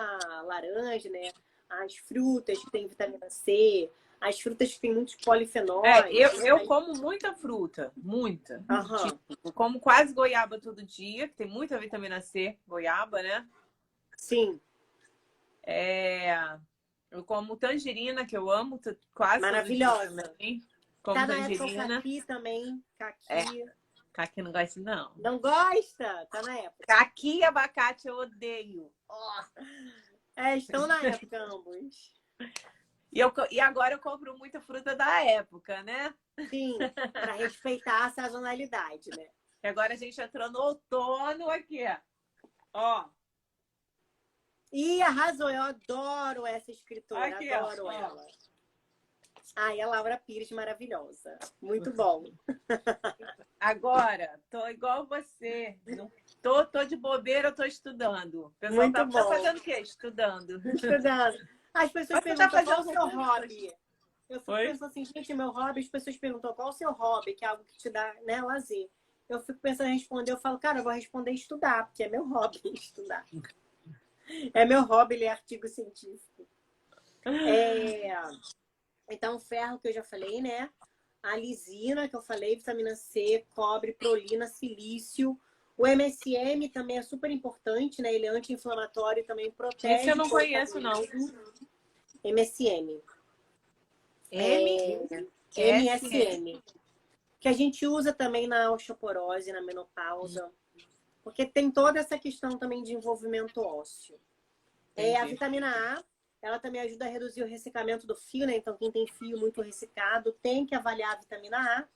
A: laranja, né? As frutas que tem vitamina C, as frutas que tem muitos polifenóis.
B: Eu como muita fruta, muita. Tipo, eu como quase goiaba todo dia, que tem muita vitamina C, goiaba, né?
A: Sim.
B: Eu como tangerina, que eu amo quase
A: maravilhosa.
B: Todo dia também. Como
A: tá
B: tangerina.
A: Na época caqui também. Caqui.
B: Caqui não gosto, não.
A: Não gosta? Tá na época.
B: Caqui e abacate eu odeio.
A: Estão na época ambos.
B: E agora eu compro muita fruta da época, né?
A: Sim, para respeitar a sazonalidade, né?
B: E agora a gente entrou no outono aqui, ó.
A: Ih, arrasou. Eu adoro essa escritora.
B: Aqui,
A: adoro ela. E a Laura Pires, maravilhosa. Muito bom.
B: Agora, tô igual você. Tô de bobeira, eu tô estudando. O pessoal
A: muito bom.
B: Tá fazendo o quê? Estudando.
A: As pessoas perguntam qual o seu hobby. Eu fico pensando assim, gente, meu hobby, as pessoas perguntam qual o seu hobby, que é algo que te dá, né, lazer. Eu fico pensando em responder, eu falo, cara, eu vou responder estudar, porque é meu hobby estudar. É meu hobby ler artigo científico. Então, o ferro que eu já falei, né? A lisina, que eu falei, vitamina C, cobre, prolina, silício. O MSM também é super importante, né? Ele é anti-inflamatório e também protege.
B: Esse eu não conheço, não.
A: MSM.
B: MSM.
A: Que a gente usa também na osteoporose, na menopausa. Porque tem toda essa questão também de envolvimento ósseo. A vitamina A, ela também ajuda a reduzir o ressecamento do fio, né? Então, quem tem fio muito ressecado tem que avaliar a vitamina A.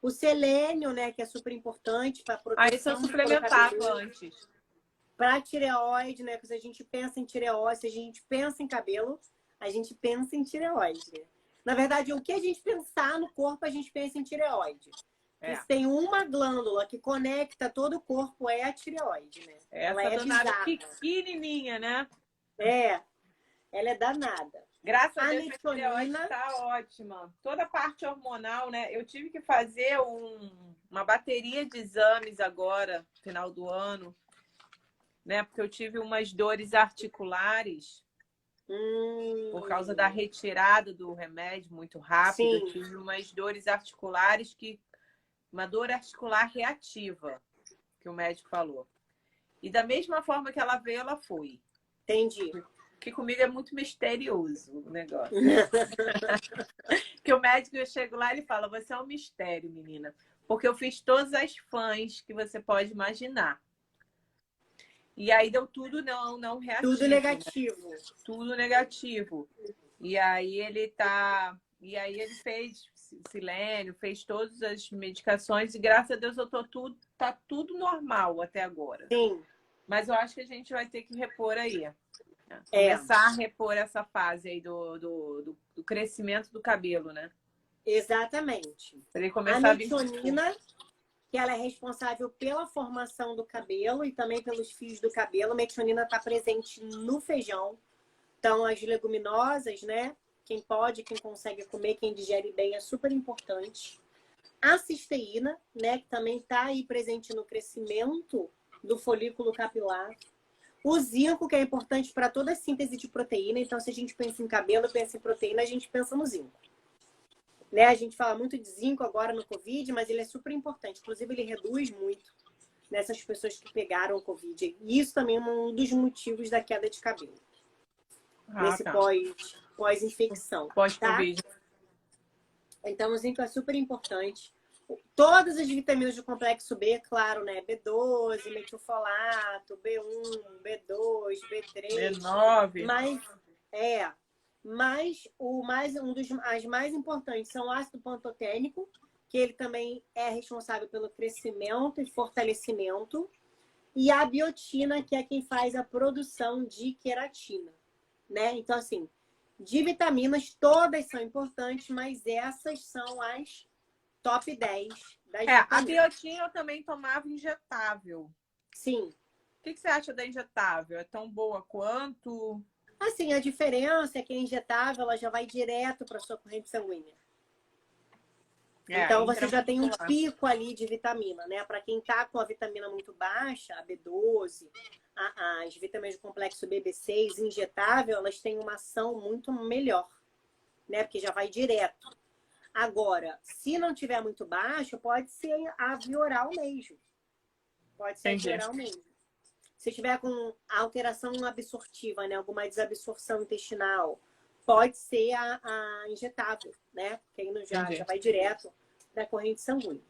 A: O selênio, né? Que é super importante para proteção.
B: Isso eu suplementava antes.
A: Para tireoide, né? Porque se a gente pensa em tireoide, se a gente pensa em cabelo, a gente pensa em tireoide. Na verdade, o que a gente pensar no corpo, a gente pensa em tireoide. Se tem uma glândula que conecta todo o corpo, é a tireoide, né?
B: Ela é bizarra. Pequenininha, né?
A: Ela é danada.
B: Graças a Deus, a tireoide está ótima. Toda a parte hormonal, né? Eu tive que fazer uma bateria de exames agora, final do ano, né? Porque eu tive umas dores articulares por causa da retirada do remédio muito rápido. Eu tive umas dores articulares uma dor articular reativa, que o médico falou. E da mesma forma que ela veio, ela foi.
A: Entendi.
B: Que comigo é muito misterioso o negócio. Que o médico, eu chego lá e ele fala, você é um mistério, menina. Porque eu fiz todas as fãs que você pode imaginar. E aí deu tudo não reativo.
A: Tudo negativo.
B: Né? Tudo negativo. E aí ele fez silênio, fez todas as medicações e graças a Deus tá tudo normal até agora.
A: Sim.
B: Mas eu acho que a gente vai ter que repor aí. Começar a repor essa fase aí do crescimento do cabelo, né?
A: Exatamente.
B: Pra ele começar
A: a metionina, que ela é responsável pela formação do cabelo e também pelos fios do cabelo. A metionina está presente no feijão. Então, as leguminosas, né? Quem pode, quem consegue comer, quem digere bem, é super importante. A cisteína, né? Que também está aí presente no crescimento do folículo capilar. O zinco, que é importante para toda a síntese de proteína. Então, se a gente pensa em cabelo, pensa em proteína, a gente pensa no zinco. Né? A gente fala muito de zinco agora no Covid, mas ele é super importante. Inclusive, ele reduz muito nessas pessoas que pegaram o Covid. E isso também é um dos motivos da queda de cabelo. Nesse pós-infecção.
B: Pós-Covid.
A: Tá? Então, o zinco é super importante. Todas as vitaminas do complexo B, claro, né? B12, metilfolato, B1, B2, B3.
B: B9.
A: Mas as mais importantes são o ácido pantotênico, que ele também é responsável pelo crescimento e fortalecimento, e a biotina, que é quem faz a produção de queratina, né? Então, assim, de vitaminas, todas são importantes, mas essas são as top 10 das vitaminas.
B: A biotina eu também tomava injetável.
A: Sim.
B: O que você acha da injetável? É tão boa quanto?
A: Assim, a diferença é que a injetável ela já vai direto para sua corrente sanguínea. Então, você já tem um pico ali de vitamina, né? Para quem tá com a vitamina muito baixa, a B12, as vitaminas do complexo B, B6, injetável, elas têm uma ação muito melhor, né? Porque já vai direto. Agora, se não tiver muito baixo, pode ser a via oral mesmo. Pode ser a via oral mesmo. Se tiver com alteração absortiva, né? Alguma desabsorção intestinal, pode ser a injetável, né? Que aí já vai direto da corrente sanguínea.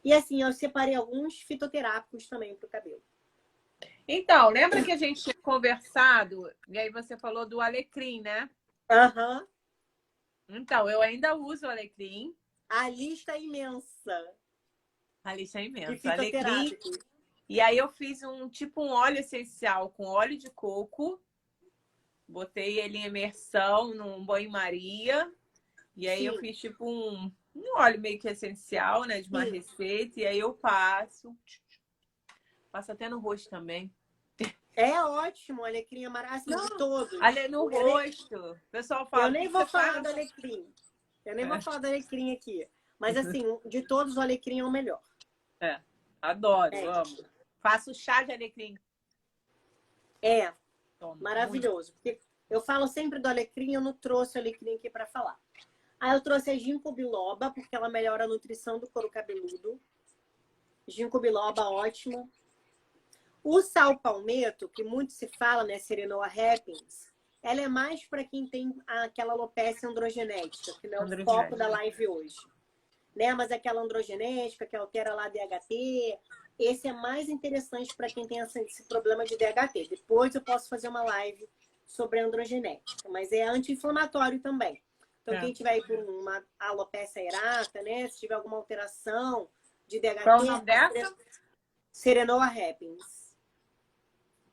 A: E assim, eu separei alguns fitoterápicos também para o cabelo.
B: Então, lembra que a gente tinha conversado, e aí você falou do alecrim, né?
A: Aham.
B: Então, eu ainda uso o alecrim.
A: A lista é imensa.
B: A lista é imensa. Alecrim. E aí eu fiz um óleo essencial com óleo de coco. Botei ele em imersão num banho-maria. E aí eu fiz tipo um óleo meio que essencial, né? De uma receita. E aí eu passo. Passo até no rosto também.
A: É ótimo, o alecrim é maravilhoso. De todos.
B: No rosto. O pessoal fala.
A: Eu nem vou falar do alecrim. Eu nem vou falar do alecrim aqui. Mas assim, de todos, o alecrim é o melhor.
B: Adoro, amo. Faço chá de alecrim.
A: Maravilhoso. Porque eu falo sempre do alecrim, eu não trouxe o alecrim aqui para falar. Aí eu trouxe a ginkgo biloba, porque ela melhora a nutrição do couro cabeludo. Ginkgo biloba, ótimo. O sal palmeto, que muito se fala, né, Serenoa repens, ela é mais para quem tem aquela alopecia androgenética, que não é o foco da live hoje. Né? Mas aquela androgenética que altera lá DHT, esse é mais interessante para quem tem esse problema de DHT. Depois eu posso fazer uma live sobre androgenética, mas é anti-inflamatório também. Então, quem tiver aí por uma alopecia aerata, né? Se tiver alguma alteração de DHT...
B: Qual o nome dessa?
A: Serenoa repens.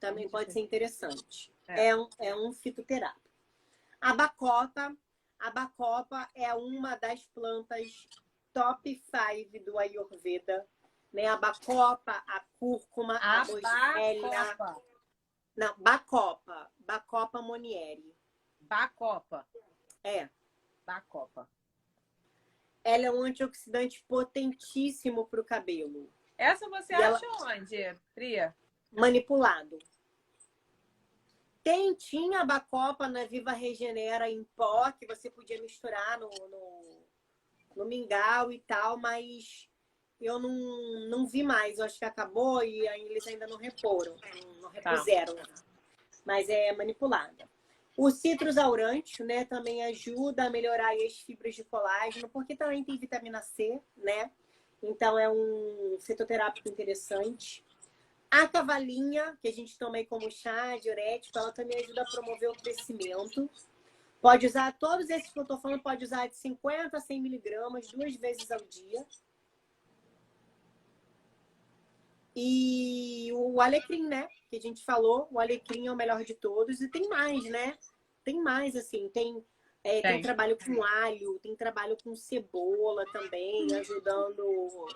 A: Também pode ser interessante. É um fitoterápico. A bacopa é uma das plantas top 5 do Ayurveda. Né? A bacopa, a cúrcuma, a boswellia. Não, bacopa. Bacopa monieri.
B: Bacopa.
A: É.
B: Bacopa.
A: Ela é um antioxidante potentíssimo para o cabelo.
B: Essa você acha onde, Pri?
A: Manipulado. Tinha a bacopa na Viva Regenera em pó, que você podia misturar no mingau e tal, mas eu não vi mais. Eu acho que acabou e eles ainda não repuseram. Mas é manipulada. O citrus aurante, né, também ajuda a melhorar as fibras de colágeno, porque também tem vitamina C, né? Então é um fitoterápico interessante. A cavalinha, que a gente toma aí como chá diurético, ela também ajuda a promover o crescimento. Pode usar, todos esses que eu tô falando, pode usar de 50 a 100 miligramas 2 vezes ao dia. E o alecrim, né? Que a gente falou, o alecrim é o melhor de todos. E tem mais, né? Tem mais, assim. Tem trabalho com alho, tem trabalho com cebola também, ajudando...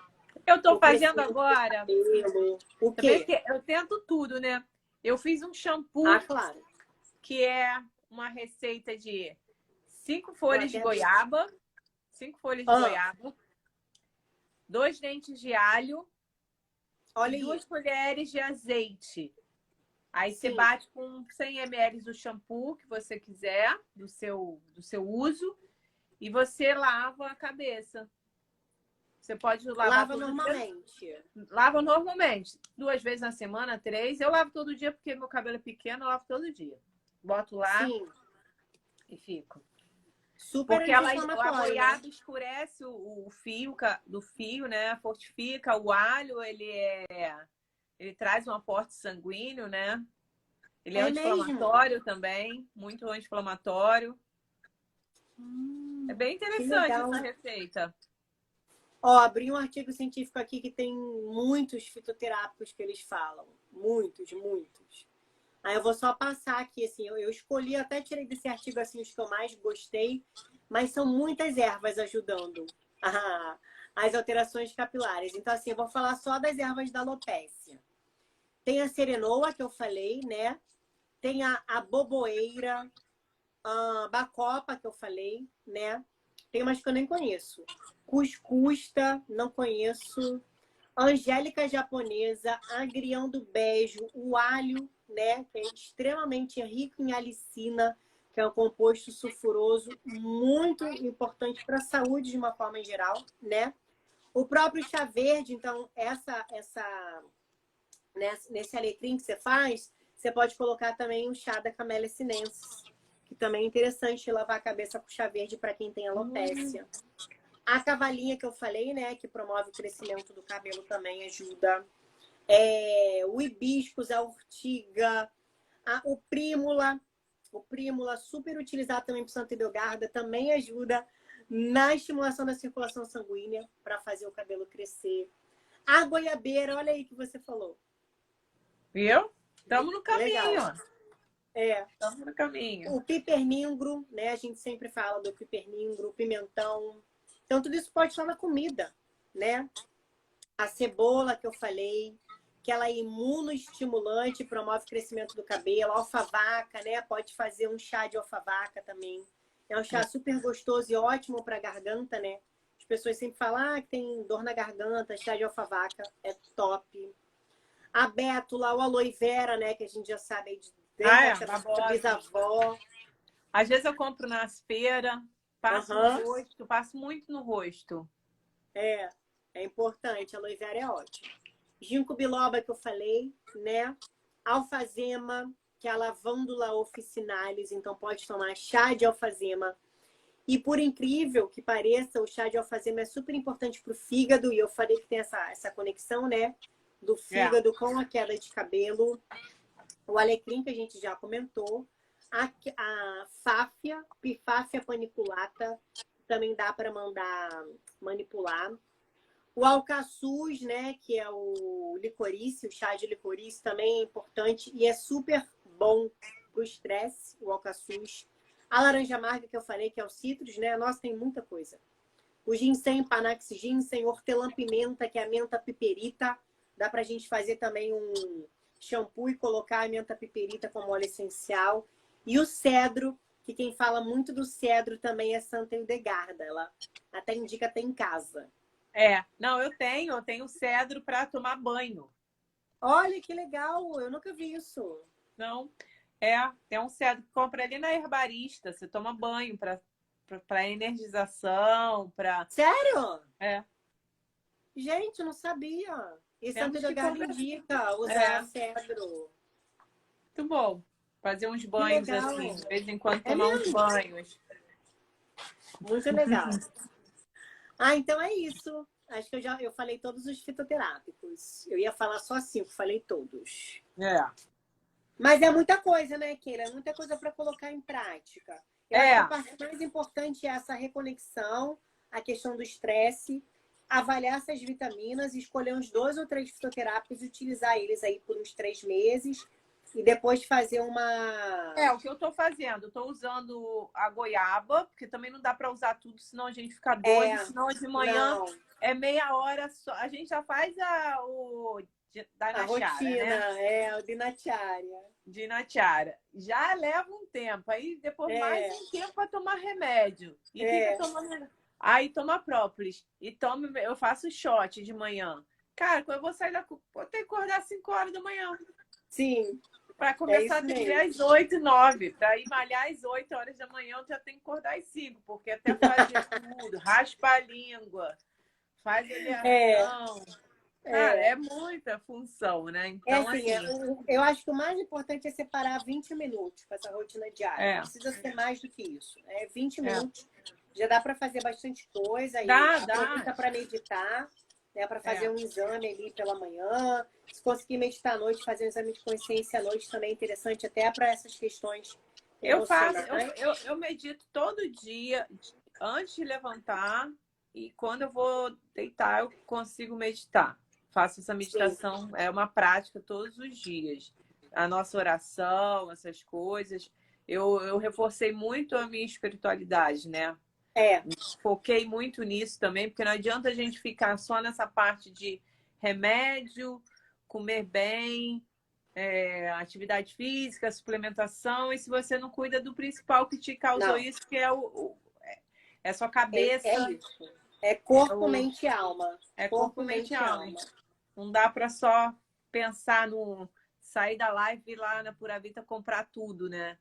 B: Eu tô fazendo agora.
A: O quê?
B: Eu tento tudo, né? Eu fiz um shampoo.
A: Claro.
B: Que é uma receita de 5 folhas de goiaba. 5 folhas de goiaba. 2 dentes de alho.
A: Olha
B: e 2
A: aí.
B: colheres de azeite. Aí você bate com 100 ml do shampoo que você quiser, do seu uso, e você lava a cabeça. Você pode lavar
A: normalmente.
B: Lava normalmente. 2 vezes na semana, 3. Eu lavo todo dia porque meu cabelo é pequeno, eu lavo todo dia. Boto lá e fico.
A: Super
B: porque a goiaba escurece o fio do fio, né? Fortifica. O alho, ele traz um aporte sanguíneo, né? Ele é anti-inflamatório também, muito anti-inflamatório. É bem interessante essa receita.
A: Abri um artigo científico aqui que tem muitos fitoterápicos que eles falam. Muitos. Aí eu vou só passar aqui, assim, eu escolhi, até tirei desse artigo, assim, os que eu mais gostei, mas são muitas ervas ajudando as alterações capilares. Então, assim, eu vou falar só das ervas da alopécia. Tem a serenoa, que eu falei, né? Tem a boboeira, a bacopa, que eu falei, né? Tem umas que eu nem conheço. Cuscusta, não conheço. Angélica japonesa, agrião do beijo, o alho, né? Que é extremamente rico em alicina, que é um composto sulfuroso muito importante para a saúde de uma forma em geral, né? O próprio chá verde, então, nesse alecrim que você faz, você pode colocar também o chá da Camellia sinensis, que também é interessante lavar a cabeça com chá verde para quem tem alopécia. A cavalinha que eu falei, né, que promove o crescimento do cabelo, também ajuda. O hibiscus, a urtiga, o prímula, super utilizado também para Santa Edelgarda, também ajuda na estimulação da circulação sanguínea para fazer o cabelo crescer. A goiabeira, olha aí que você falou.
B: Viu? Estamos no caminho.
A: Legal.
B: Estamos no caminho.
A: O piperningro, né? A gente sempre fala do piperningro, pimentão. Então, tudo isso pode estar na comida, né? A cebola que eu falei, que ela é imunoestimulante, promove o crescimento do cabelo. A alfavaca, né? Pode fazer um chá de alfavaca também. É um chá super gostoso e ótimo para garganta, né? As pessoas sempre falam que tem dor na garganta, chá de alfavaca é top. A bétula, o aloe vera, né? Que a gente já sabe aí de bisavó.
B: Às vezes eu compro nas feiras, passo no rosto, passo muito no rosto.
A: É importante, a aloe vera é ótimo. Ginkgo biloba, que eu falei, né? Alfazema, que é a lavândula officinalis, então pode tomar chá de alfazema. E por incrível que pareça, o chá de alfazema é super importante para o fígado, e eu falei que tem essa conexão, né? Do fígado com a queda de cabelo. O alecrim, que a gente já comentou. A fáfia, pifáfia paniculata, também dá para mandar manipular. O alcaçuz, né, que é o licorice, o chá de licorice também é importante e é super bom pro estresse, o alcaçuz. A laranja amarga que eu falei, que é o citrus, né? Nossa, tem muita coisa. O ginseng, panax ginseng, hortelã-pimenta, que é a menta piperita. Dá pra gente fazer também um shampoo e colocar a menta piperita como óleo essencial. E o cedro, que quem fala muito do cedro também é Santa Hildegarda. Ela até indica ter em casa.
B: Não, eu tenho cedro para tomar banho.
A: Olha que legal, eu nunca vi isso.
B: Não, tem um cedro que compra ali na herbarista, você toma banho para energização, para...
A: Sério?
B: É.
A: Gente, eu não sabia. E
B: Temos
A: Santa
B: que
A: Hildegarda
B: comprar.
A: indica usar cedro.
B: Muito bom. Fazer uns
A: Que
B: banhos
A: legal.
B: assim, de vez em quando
A: É
B: tomar uns
A: mesmo?
B: banhos.
A: Muito legal. Então é isso. Acho que eu falei todos os fitoterápicos. Eu ia falar só 5, falei todos. Mas é muita coisa, né, Keila? É muita coisa para colocar em prática. Eu acho que a parte mais importante é essa reconexão, a questão do estresse, avaliar essas vitaminas, escolher uns 2 ou 3 fitoterápicos e utilizar eles aí por uns 3 meses. E depois fazer uma...
B: O que eu tô fazendo? Eu tô usando a goiaba, porque também não dá para usar tudo, senão a gente fica doido. Senão de manhã é meia hora só. A gente já faz o da
A: a rotina, né? O Dinacharya.
B: Dinacharya. Já leva um tempo. Aí depois mais um tempo para tomar remédio. E fica tomando... Aí toma própolis. E eu faço shot de manhã. Cara, quando eu vou sair vou ter que acordar às 5 horas da manhã.
A: Sim.
B: Para começar a atender às 8, 9. Para ir malhar às 8 horas da manhã, eu já tenho que acordar às 5, porque até fazer tudo, raspa a língua, faz oleação. Cara, é muita função, né? Então,
A: assim, eu acho que o mais importante é separar 20 minutos para essa rotina diária. Não precisa ser mais do que isso. 20 minutos já dá para fazer bastante coisa. Aproveita para meditar. Para fazer um exame ali pela manhã. Se conseguir meditar à noite, fazer um exame de consciência à noite também é interessante, até para essas questões emocionais.
B: Eu medito todo dia, antes de levantar, e quando eu vou deitar, eu consigo meditar. Faço essa meditação, é uma prática todos os dias. A nossa oração, essas coisas. Eu reforcei muito a minha espiritualidade, né? Foquei muito nisso também, porque não adianta a gente ficar só nessa parte de remédio, comer bem, atividade física, suplementação, e se você não cuida do principal que te causou isso, que é a sua cabeça.
A: É isso. É corpo, mente e alma.
B: É corpo, mente e alma. Não dá para só pensar no sair da live e ir lá na Pura Vida comprar tudo, né?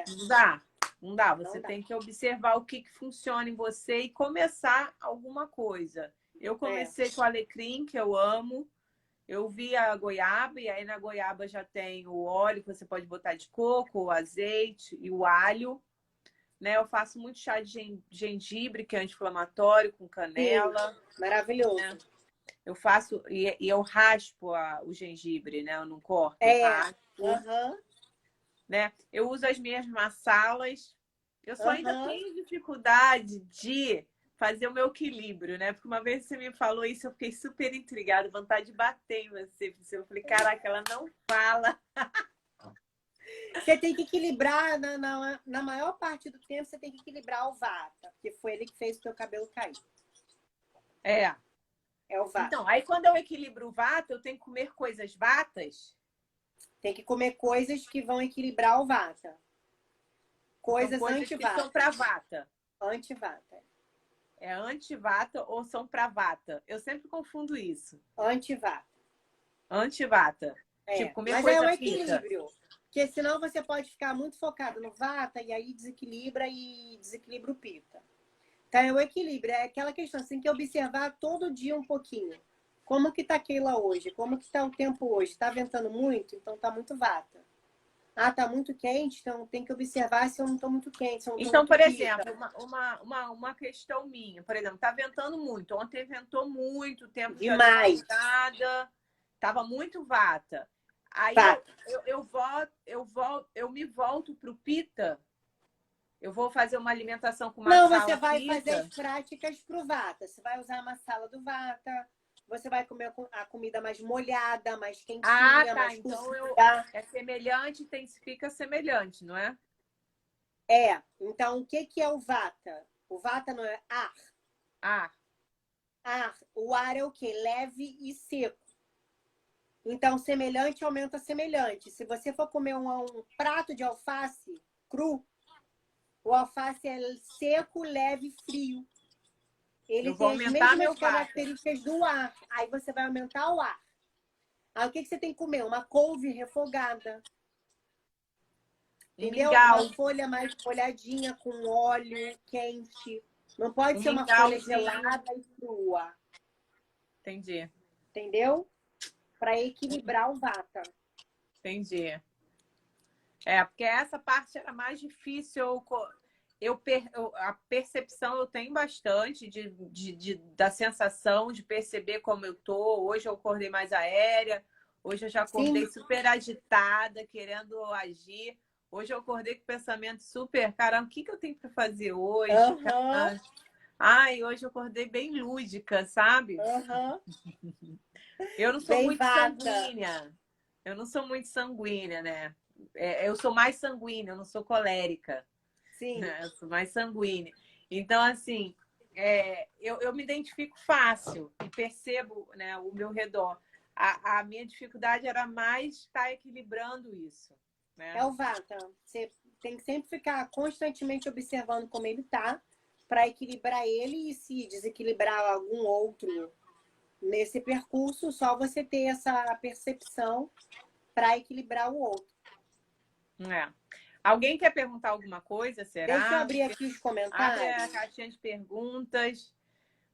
B: Não dá. Não dá, você tem que observar o que funciona em você e começar alguma coisa. Eu comecei com o alecrim, que eu amo. Eu vi a goiaba, e aí na goiaba já tem o óleo que você pode botar de coco, o azeite e o alho. Né? Eu faço muito chá de gengibre, que é anti-inflamatório, com canela.
A: Sim, maravilhoso.
B: Né? Eu faço, e eu raspo o gengibre, né? Eu não corto, raspo. Né? Eu uso as minhas massalas. Eu só ainda tenho dificuldade de fazer o meu equilíbrio, né? Porque uma vez você me falou isso, eu fiquei super intrigada, vontade de bater em você. Eu falei, caraca, ela não fala.
A: Você tem que equilibrar, na maior parte do tempo, você tem que equilibrar o vata, porque foi ele que fez o teu cabelo cair. É o vata.
B: Então, aí quando eu equilibro o vata, eu tenho que comer coisas vatas?
A: Tem que comer coisas que vão equilibrar o vata. Coisas anti-vata.
B: Que são para vata.
A: Anti-vata.
B: É anti-vata ou são para vata? Eu sempre confundo isso.
A: Anti-vata.
B: Anti-vata. Tipo, comer
A: mas
B: coisa
A: é o equilíbrio. Porque senão você pode ficar muito focado no vata e aí desequilibra o pita. Então é o equilíbrio. É aquela questão, você tem que observar todo dia um pouquinho. Como que tá Keila hoje? Como que tá o tempo hoje? Tá ventando muito? Então tá muito vata. Tá muito quente? Então tem que observar se eu não tô muito quente. Se eu não tô
B: então,
A: muito
B: por
A: pita.
B: exemplo, uma questão minha. Por exemplo, tá ventando muito. Ontem ventou muito, o tempo
A: demais.
B: Tava muito vata. Aí eu me volto pro pita. Eu vou fazer uma alimentação com uma
A: Não,
B: sala
A: você vai
B: fixa.
A: fazer as práticas pro Vata. Você vai usar uma sala do Vata. Você vai comer a comida mais molhada, mais quentinha,
B: Tá.
A: mais
B: Então
A: cozida.
B: é semelhante, fica semelhante, não é?
A: Então o que é o Vata? O Vata não é ar.
B: Ar.
A: O ar é o quê? Leve e seco. Então, semelhante aumenta semelhante. Se você for comer um prato de alface cru, o alface é seco, leve e frio. Ele tem as mesmas características do ar. Aí você vai aumentar o ar. Aí o que você tem que comer? Uma couve refogada. Entendeu? Uma folha mais folhadinha, com óleo quente. Não pode ser uma folha gelada e crua.
B: Entendi.
A: Entendeu? Para equilibrar o Vata.
B: Entendi. Porque essa parte era mais difícil. A percepção eu tenho bastante da sensação de perceber como eu tô. Hoje eu acordei mais aérea. Hoje eu já acordei super agitada, querendo agir. Hoje eu acordei com pensamento super, caramba, o que eu tenho para fazer hoje? Ai, hoje eu acordei bem lúdica, sabe? Eu não sou
A: bem
B: muito
A: Vata.
B: sanguínea. Eu não sou muito sanguínea, né? Eu sou mais sanguínea, eu não sou colérica.
A: Sim.
B: Né? Eu sou mais sanguínea. Então, assim, eu me identifico fácil e percebo, né, o meu redor. A minha dificuldade era mais estar equilibrando isso. Né?
A: É o Vata. Você tem que sempre ficar constantemente observando como ele tá, para equilibrar ele, e se desequilibrar algum outro nesse percurso, só você ter essa percepção para equilibrar o outro.
B: Alguém quer perguntar alguma coisa, será?
A: Deixa eu abrir aqui os comentários.
B: Abre a caixinha de perguntas,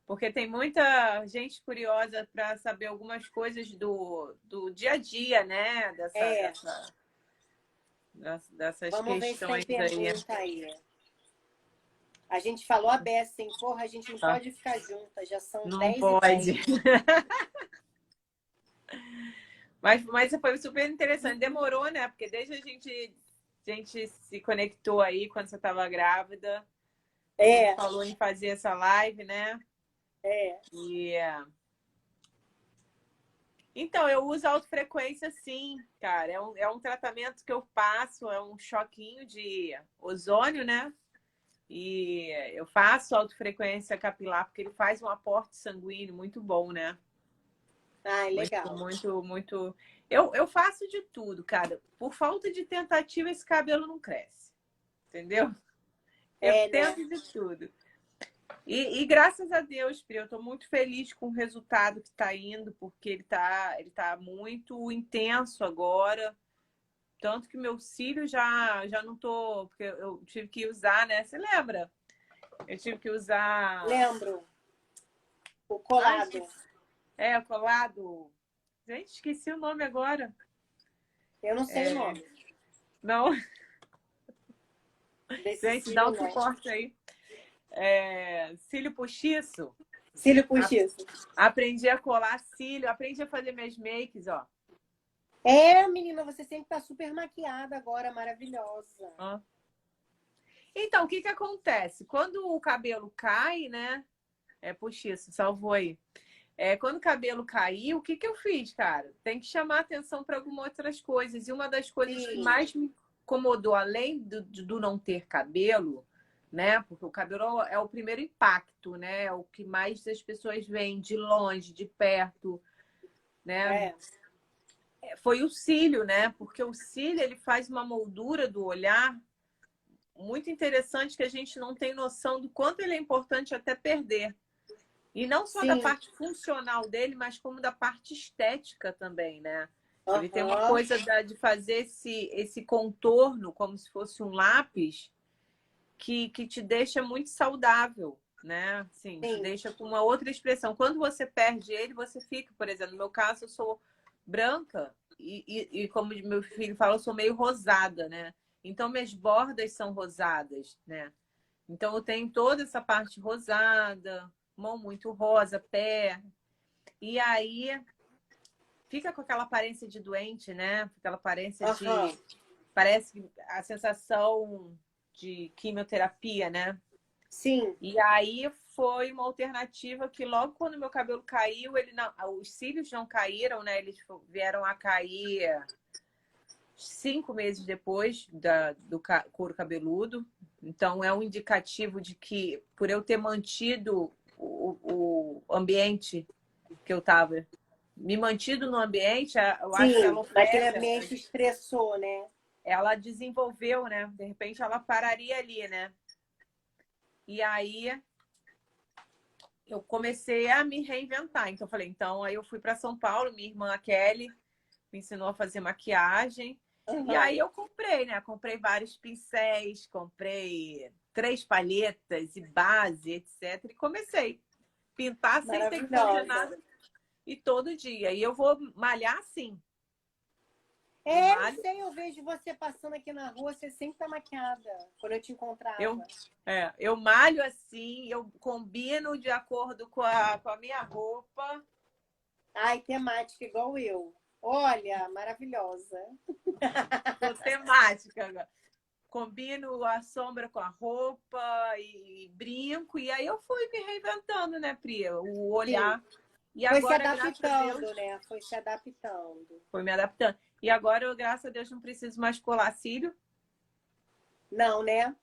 B: porque tem muita gente curiosa para saber algumas coisas do dia a dia, né? Dessas
A: Vamos
B: questões
A: ver se tem pergunta aí. A gente falou a beça, hein? Porra, a gente não pode ficar junta, já são 10
B: Não pode.
A: e 10.
B: Mas foi super interessante. Demorou, né? Porque desde a gente se conectou aí quando você estava grávida. A gente falou em fazer essa live, né? Então, eu uso autofrequência sim, cara. É um tratamento que eu passo, é um choquinho de ozônio, né? E eu faço autofrequência capilar porque ele faz um aporte sanguíneo muito bom, né?
A: Legal.
B: Muito. Eu faço de tudo, cara. Por falta de tentativa, esse cabelo não cresce. Entendeu? Eu tento de tudo. E graças a Deus, Pri, eu estou muito feliz com o resultado que está indo, porque ele tá muito intenso agora. Tanto que meu cílio já não tô... Porque eu tive que usar, né? Você lembra? Eu tive que usar...
A: Lembro. O colado.
B: O colado. Gente, esqueci o nome agora.
A: Eu não sei o nome.
B: Não?
A: Gente,
B: dá um suporte aí. Cílio postiço.
A: Cílio postiço.
B: Aprendi a colar cílio, aprendi a fazer minhas makes, ó.
A: Menina, você sempre tá super maquiada agora, maravilhosa.
B: Então, o que acontece? Quando o cabelo cai, né? Postiço, salvou aí. Quando o cabelo caiu, o que eu fiz, cara? Tem que chamar atenção para algumas outras coisas. E uma das coisas que mais me incomodou, além do não ter cabelo, né? Porque o cabelo é o primeiro impacto, né? É o que mais as pessoas veem de longe, de perto, né? Foi o cílio, né? Porque o cílio, ele faz uma moldura do olhar muito interessante que a gente não tem noção do quanto ele é importante até perder. E não só da parte funcional dele, mas como da parte estética também, né? Ele tem uma coisa de fazer esse contorno como se fosse um lápis que te deixa muito saudável, né? Assim, te deixa com uma outra expressão. Quando você perde ele, você fica, por exemplo, no meu caso, eu sou branca e como meu filho fala, eu sou meio rosada, né? Então, minhas bordas são rosadas, né? Então, eu tenho toda essa parte rosada, mão muito rosa, pé. E aí, fica com aquela aparência de doente, né? Aquela aparência de... Parece que a sensação de quimioterapia, né?
A: Sim.
B: E aí foi uma alternativa que logo quando meu cabelo caiu, os cílios não caíram, né? Eles vieram a cair 5 meses depois do couro cabeludo. Então, é um indicativo de que, por eu ter mantido o ambiente que eu estava, me mantido no ambiente, eu acho que a
A: Sim, naquele
B: alopecia,
A: ambiente estressou, né?
B: ela desenvolveu, né? De repente, ela pararia ali, né? E aí, eu comecei a me reinventar. Então, eu falei, então, aí eu fui para São Paulo, minha irmã a Kelly me ensinou a fazer maquiagem.
A: Uhum.
B: E aí eu comprei, né? Comprei vários pincéis, comprei 3 palhetas e base, etc. E comecei a pintar sem ter que fazer nada. E todo dia. E eu vou malhar assim.
A: Eu sei, eu vejo você passando aqui na rua, você sempre tá maquiada, quando eu te encontrava.
B: Eu malho assim, eu combino de acordo com a minha roupa.
A: Ai, temática igual eu. Olha, maravilhosa.
B: Sou temática. Combino a sombra com a roupa e brinco. E aí eu fui me reinventando, né, Pri? O olhar.
A: Sim.
B: E
A: foi
B: agora,
A: se adaptando,
B: Deus,
A: né? Foi se adaptando.
B: Foi me adaptando. E agora, eu, graças a Deus, não preciso mais colar cílio.
A: Não, né?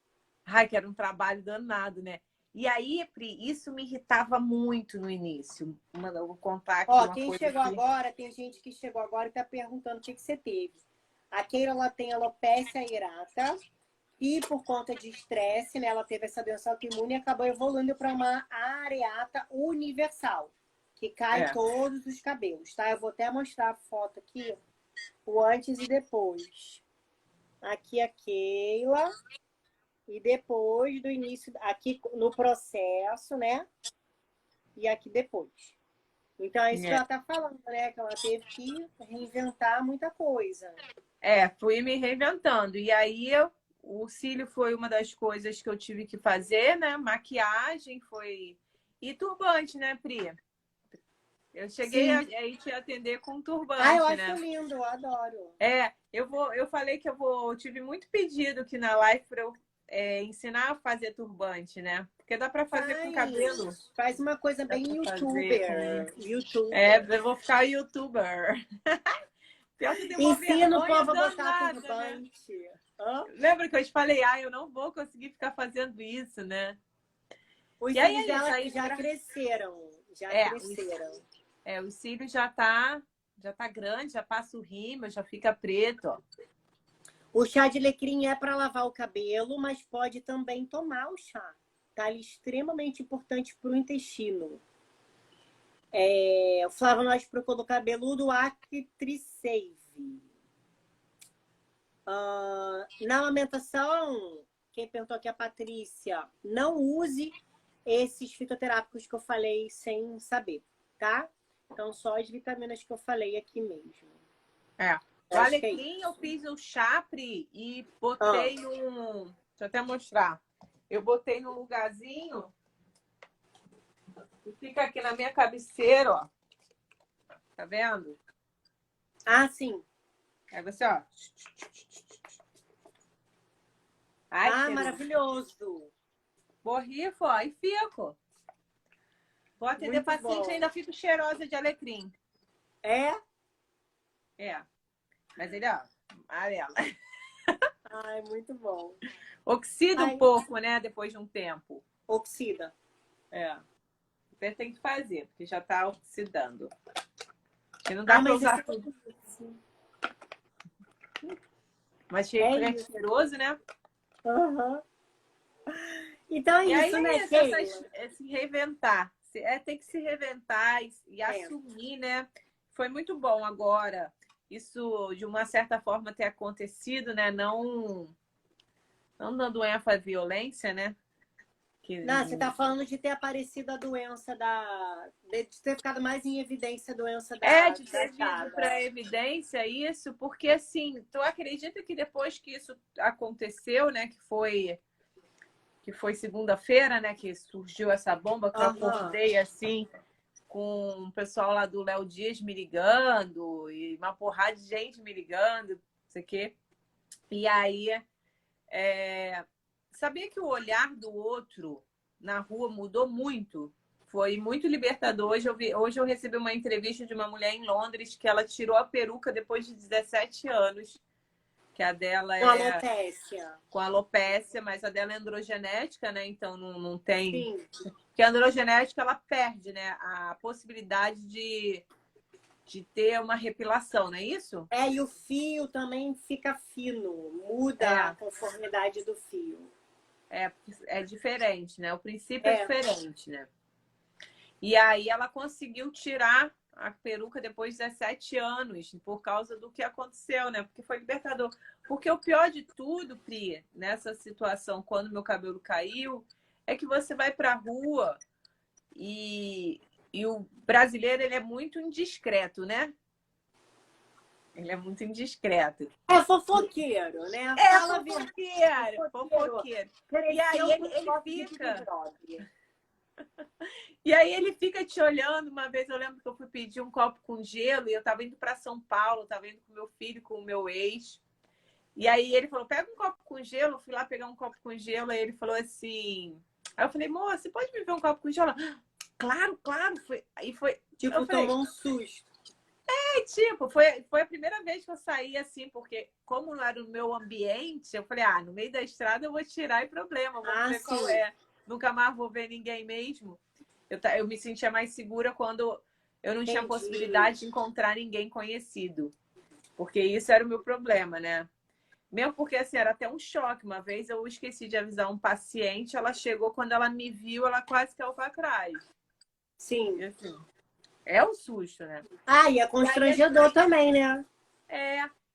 B: Ai, que era um trabalho danado, né? E aí, Pri, isso me irritava muito no início. Eu vou contar aqui uma
A: quem
B: coisa
A: chegou
B: aqui.
A: agora, tem gente que chegou agora e tá perguntando o que você teve. A Keira, ela tem alopecia areata e por conta de estresse, né, ela teve essa doença autoimune e acabou evoluindo para uma areata universal, que cai todos os cabelos, tá? Eu vou até mostrar a foto aqui, o antes e depois. Aqui a Keila. E depois do início, aqui no processo, né? E aqui depois. Então, é isso que ela tá falando, né? Que ela teve que reinventar muita coisa.
B: Fui me reinventando. E aí, o cílio foi uma das coisas que eu tive que fazer, né? Maquiagem foi... E turbante, né, Pri? Eu cheguei a te atender com turbante,
A: eu acho
B: né?
A: lindo, eu adoro.
B: Eu falei que eu tive muito pedido aqui na live para eu ensinar a fazer turbante, né? Porque dá para fazer com cabelo.
A: Faz uma coisa
B: Dá
A: bem
B: youtuber.
A: YouTuber.
B: Eu vou ficar youtuber. Pior que eu tenho uma
A: Ensina o povo a botar
B: danada,
A: turbante.
B: Né? Lembra que eu te falei, eu não vou conseguir ficar fazendo isso, né?
A: Os cílios dela já cresceram. Já cresceram.
B: Os cílios já tá grande, já passa o rímel, já fica preto, ó.
A: O chá de alecrim é para lavar o cabelo, mas pode também tomar o chá. Tá? Ele é extremamente importante para o intestino. O flavonoide para o couro cabeludo, Actricave. Na amamentação, quem perguntou aqui é a Patrícia, não use esses fitoterápicos que eu falei sem saber, tá? Então, só as vitaminas que eu falei aqui mesmo.
B: O alecrim eu fiz um chapre e botei num... Deixa eu até mostrar. Eu botei num lugarzinho e fica aqui na minha cabeceira, ó. Tá vendo?
A: Sim.
B: Aí você, ó. Ai,
A: maravilhoso.
B: Borrifo, ó, e fico. Vou atender paciente e ainda fico cheirosa de alecrim.
A: É?
B: Mas ele, ó, amarela.
A: Ai, muito bom.
B: Oxida um pouco, né? Depois de um tempo.
A: Oxida.
B: Você tem que fazer, porque já tá oxidando. E não dá pra usar tudo. Mas cheiroso, né?
A: Então é isso, né,
B: se reinventar. Tem que se reinventar e assumir, né? Foi muito bom agora. Isso, de uma certa forma, ter acontecido, né? Não dando ênfase à violência, né?
A: Não, você tá falando de ter aparecido a doença de ter ficado mais em evidência a doença
B: de ter vindo para evidência isso, porque assim, tu acredita que depois que isso aconteceu, né? Que foi segunda-feira, né? Que surgiu essa bomba, que eu acordei assim, com o pessoal lá do Léo Dias me ligando, e uma porrada de gente me ligando, não sei o quê. E aí, sabia que o olhar do outro na rua mudou muito? Foi muito libertador. Hoje eu recebi uma entrevista de uma mulher em Londres que ela tirou a peruca depois de 17 anos. Que a dela
A: com
B: é
A: alopécia.
B: Com alopécia, mas a dela é androgenética, né? Então não tem.
A: Sim.
B: Porque a androgenética ela perde, né? A possibilidade de ter uma repilação, não é isso?
A: E o fio também fica fino, muda a conformidade do fio.
B: É diferente, né? O princípio é diferente, né? E aí ela conseguiu tirar a peruca depois de 17 anos, por causa do que aconteceu, né? Porque foi libertador. Porque o pior de tudo, Pri, nessa situação, quando meu cabelo caiu, é que você vai pra rua e o brasileiro, ele é muito indiscreto, né? Ele é muito indiscreto.
A: É fofoqueiro, né?
B: Fofoqueiro. E aí ele fica... E aí ele fica te olhando. Uma vez eu lembro que eu fui pedir um copo com gelo e eu tava indo para São Paulo, tava indo com meu filho, com o meu ex. E aí ele falou, pega um copo com gelo. Eu fui lá pegar um copo com gelo, aí ele falou assim... Aí eu falei, moça, você pode me ver um copo com gelo? Claro, claro. Aí foi...
A: Tipo, eu falei, tomou um susto.
B: Foi a primeira vez que eu saí assim, porque como não era o meu ambiente, eu falei, no meio da estrada eu vou tirar e problema, vamos ver qual é. Nunca mais vou ver ninguém mesmo. Eu me sentia mais segura quando eu não tinha possibilidade de encontrar ninguém conhecido. Porque isso era o meu problema, né? Mesmo porque, assim, era até um choque. Uma vez eu esqueci de avisar um paciente, ela chegou, quando ela me viu, ela quase caiu para trás.
A: Sim.
B: E, assim, é um susto, né?
A: E é constrangedor também, né?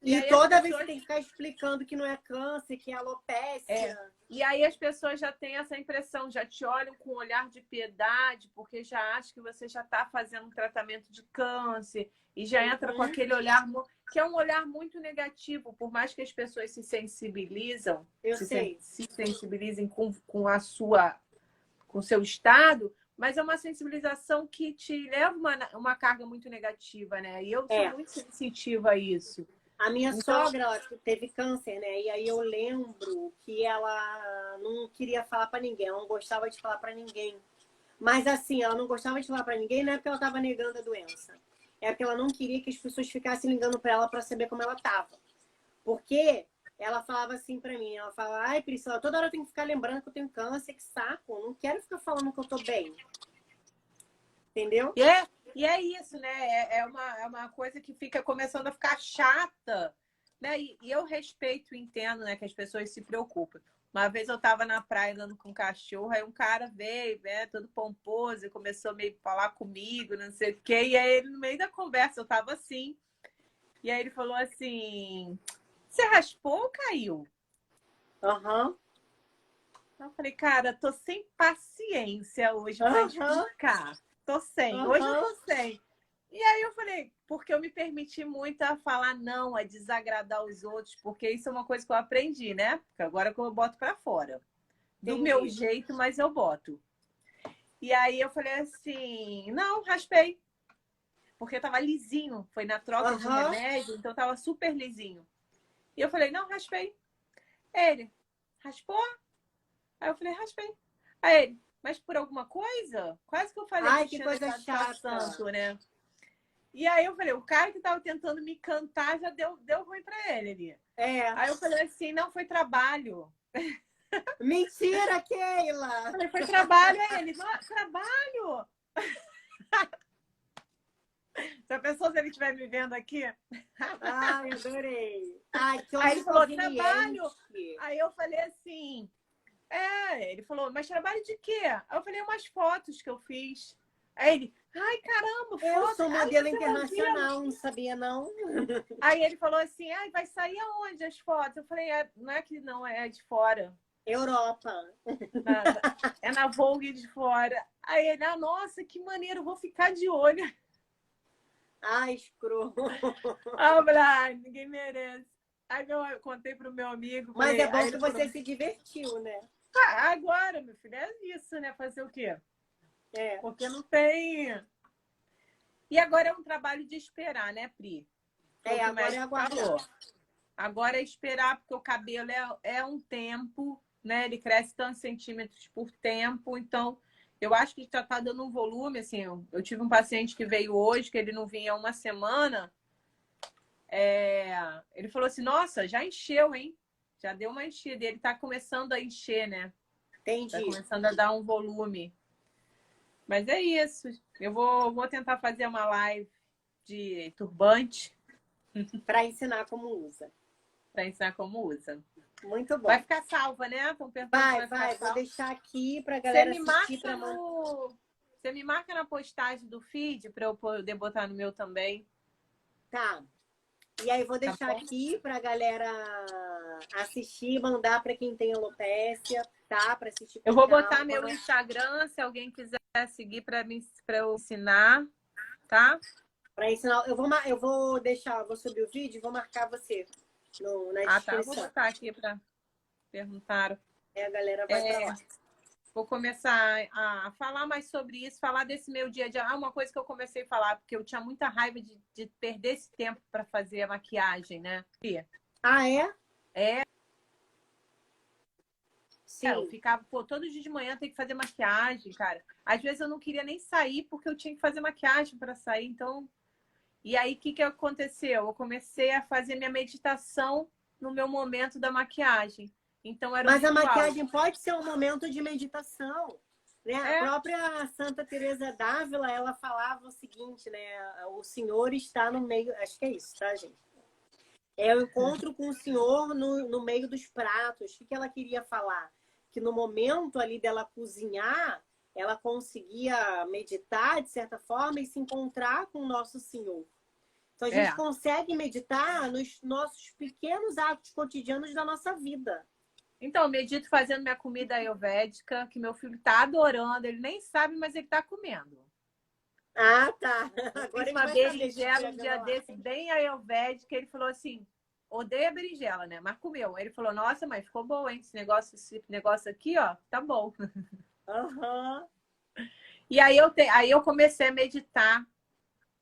A: E toda vez você tem que ficar explicando que não é câncer, que é alopécia.
B: E aí as pessoas já têm essa impressão, já te olham com um olhar de piedade, porque já acham que você já está fazendo um tratamento de câncer e já entra com aquele olhar, que é um olhar muito negativo, por mais que as pessoas se sensibilizem com o seu estado, mas é uma sensibilização que te leva uma carga muito negativa, né? E eu sou muito sensitiva a isso.
A: A minha sogra, ela teve câncer, né? E aí eu lembro que ela não queria falar pra ninguém, ela não gostava de falar pra ninguém. Mas assim, ela não gostava de falar pra ninguém, não é porque ela tava negando a doença. É porque ela não queria que as pessoas ficassem ligando pra ela pra saber como ela tava. Porque ela falava assim pra mim, ela falava, ai, Priscila, toda hora eu tenho que ficar lembrando que eu tenho câncer, que saco, não quero ficar falando que eu tô bem. Entendeu?
B: E é isso, né? É uma coisa que fica começando a ficar chata, né? E eu respeito e entendo, né, que as pessoas se preocupam. Uma vez eu estava na praia andando com um cachorro, aí um cara veio, né, todo pomposo, e começou meio a falar comigo, não sei o quê. E aí ele, no meio da conversa, eu tava assim. E aí ele falou assim, você raspou ou caiu? Eu falei, cara, tô sem paciência hoje pra explicar. Tô sem. Hoje eu tô sem. E aí eu falei, porque eu me permiti muito a falar não, a desagradar os outros, porque isso é uma coisa que eu aprendi, né? Porque agora que eu boto pra fora. Do meu jeito, mas eu boto. E aí eu falei assim, não, raspei. Porque tava lisinho. Foi na troca de remédio, então tava super lisinho. E eu falei, não, raspei. Ele, raspou? Aí eu falei, raspei. Aí ele, mas por alguma coisa? Quase que eu falei
A: que coisa chata.
B: Santo, né? E aí eu falei, o cara que tava tentando me cantar já deu ruim pra ele ali. Aí eu falei assim, não, foi trabalho.
A: Mentira, Keila!
B: Eu falei, foi trabalho. Aí ele, trabalho? Já pensou se ele estiver me vendo aqui?
A: Ai, adorei. Que
B: aí ele falou, trabalho. Aí eu falei assim, ele falou, mas trabalho de quê? Aí eu falei, umas fotos que eu fiz. Aí ele, ai, caramba, foto.
A: Eu sou modelo internacional, não sabia, não.
B: Aí ele falou assim, vai sair aonde as fotos? Eu falei, não é que não, é de fora.
A: Europa.
B: É na Vogue de fora. Aí ele, nossa, que maneiro, vou ficar de olho.
A: Escroto.
B: Ninguém merece. Aí eu contei pro meu amigo.
A: Mas é bom que você se divertiu, né?
B: Agora, meu filho, é isso, né? Fazer o quê? Porque não tem... E agora é um trabalho de esperar, né, Pri?
A: Agora é aguardar.
B: Agora é esperar, porque o cabelo é um tempo, né? Ele cresce tantos centímetros por tempo, então eu acho que já está dando um volume, assim, eu tive um paciente que veio hoje, que ele não vinha há uma semana, ele falou assim, nossa, já encheu, hein? Já deu uma enchida, ele está começando a encher, né?
A: Entendi.
B: Está começando a dar um volume. Mas é isso, eu vou tentar fazer uma live de turbante.
A: Para ensinar como usa.
B: Para ensinar como usa.
A: Muito bom.
B: Vai ficar salva, né?
A: Vai. Vou deixar aqui para a galera assistir.
B: Você me marca na postagem do feed para eu poder botar no meu também.
A: Tá. E aí vou deixar aqui para a galera assistir, mandar para quem tem alopécia, tá? Para assistir.
B: Eu vou botar meu Instagram, se alguém quiser seguir para eu ensinar, tá?
A: Para ensinar, eu vou deixar, vou subir o vídeo e vou marcar você na descrição.
B: Tá. Vou botar aqui para perguntar.
A: A galera vai pra lá.
B: Vou começar a falar mais sobre isso, falar desse meu dia a dia. Uma coisa que eu comecei a falar, porque eu tinha muita raiva de perder esse tempo para fazer a maquiagem, né?
A: Ah, é?
B: É.
A: Sim.
B: Eu ficava, todo dia de manhã tem que fazer maquiagem, cara. Às vezes eu não queria nem sair porque eu tinha que fazer maquiagem para sair, então... E aí, o que aconteceu? Eu comecei a fazer minha meditação no meu momento da maquiagem. Então, era
A: Mas a maquiagem pode ser um momento de meditação. Né?
B: É.
A: A própria Santa Teresa d'Ávila, ela falava o seguinte, né? O Senhor está no meio... Acho que é isso, tá, gente? É o encontro com o Senhor no meio dos pratos. O que ela queria falar? Que no momento ali dela cozinhar, ela conseguia meditar, de certa forma, e se encontrar com o nosso Senhor. Então, a gente consegue meditar nos nossos pequenos atos cotidianos da nossa vida.
B: Então, eu medito fazendo minha comida ayurvédica, que meu filho tá adorando. Ele nem sabe, mas ele tá comendo.
A: Ah, tá.
B: Agora fiz uma berinjela um dia desse, bem ayurvédica. Ele falou assim, odeia berinjela, né? Mas comeu. Ele falou, nossa, mãe, ficou bom, hein? Esse negócio aqui, ó, tá bom.
A: Uhum.
B: E aí eu comecei a meditar,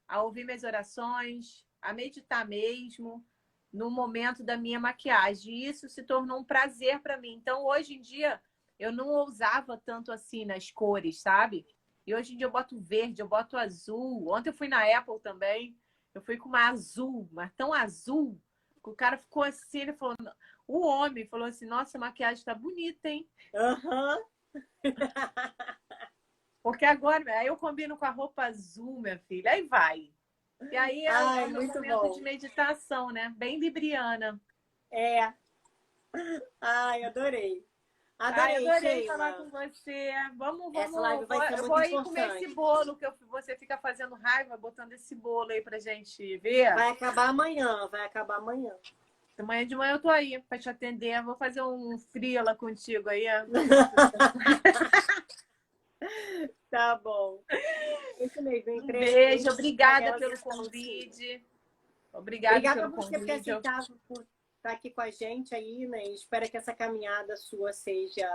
B: a ouvir minhas orações, a meditar mesmo no momento da minha maquiagem. E isso se tornou um prazer para mim. Então, hoje em dia, eu não ousava tanto assim nas cores, sabe? E hoje em dia eu boto verde, eu boto azul. Ontem eu fui na Apple também, eu fui com uma azul, mas tão azul, que o cara ficou assim, ele falou, o homem falou assim, nossa, a maquiagem tá bonita, hein?
A: Aham.
B: Porque agora, aí eu combino com a roupa azul, minha filha, aí vai. E aí é o meu momento de meditação, né? Bem libriana.
A: É. Ai, adorei. Adorei
B: falar com você. Vamos.
A: Essa live vai ser muito
B: eu vou ir
A: importante.
B: comer esse bolo, que você fica fazendo raiva, botando esse bolo aí pra gente ver.
A: Vai acabar amanhã.
B: Amanhã de manhã eu tô aí pra te atender. Vou fazer um frila contigo aí.
A: Tá bom. Isso mesmo.
B: Um beijo, obrigada pelo convite. Obrigada pelo convite.
A: Obrigada por você ter aceitado por estar aqui com a gente aí, né? E espero que essa caminhada sua seja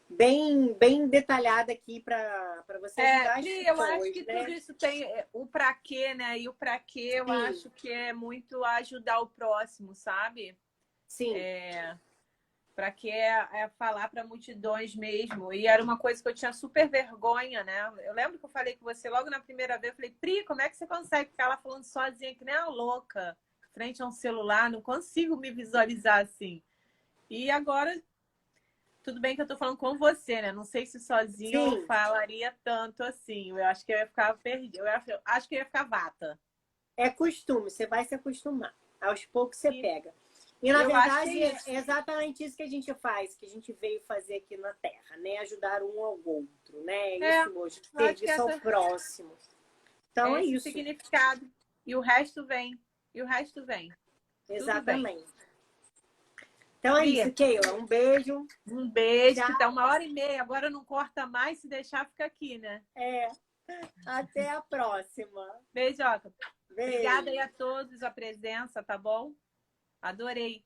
A: bem detalhada aqui para você ajudar as pessoas.
B: Eu acho que tudo isso tem o pra quê, né? E o pra quê eu acho que é muito ajudar o próximo, sabe?
A: Sim.
B: Para que falar para multidões mesmo. E era uma coisa que eu tinha super vergonha, né? Eu lembro que eu falei com você logo na primeira vez, eu falei, Pri, como é que você consegue ficar lá falando sozinha, que nem a louca, frente a um celular? Não consigo me visualizar assim. E agora, tudo bem que eu tô falando com você, né? Não sei se sozinha eu falaria tanto assim. Eu acho que eu ia ficar perdida. Eu acho que eu ia ficar vata.
A: É costume, você vai se acostumar. Aos poucos você pega. E, na verdade, é exatamente isso que a gente faz, que a gente veio fazer aqui na Terra, né? Ajudar um ao outro, né? Isso hoje, serviço ao próximo. Então, é isso.
B: Significado. E o resto vem.
A: Exatamente. Então, é isso, Keila. Um beijo.
B: Um beijo, que tá 1h30. Agora não corta mais, se deixar, fica aqui, né?
A: Até a próxima.
B: Beijoca. Obrigada aí a todos a presença, tá bom? Adorei.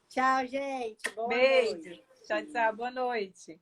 A: Tchau, gente. Boa
B: noite.
A: Beijo.
B: Tchau, boa noite.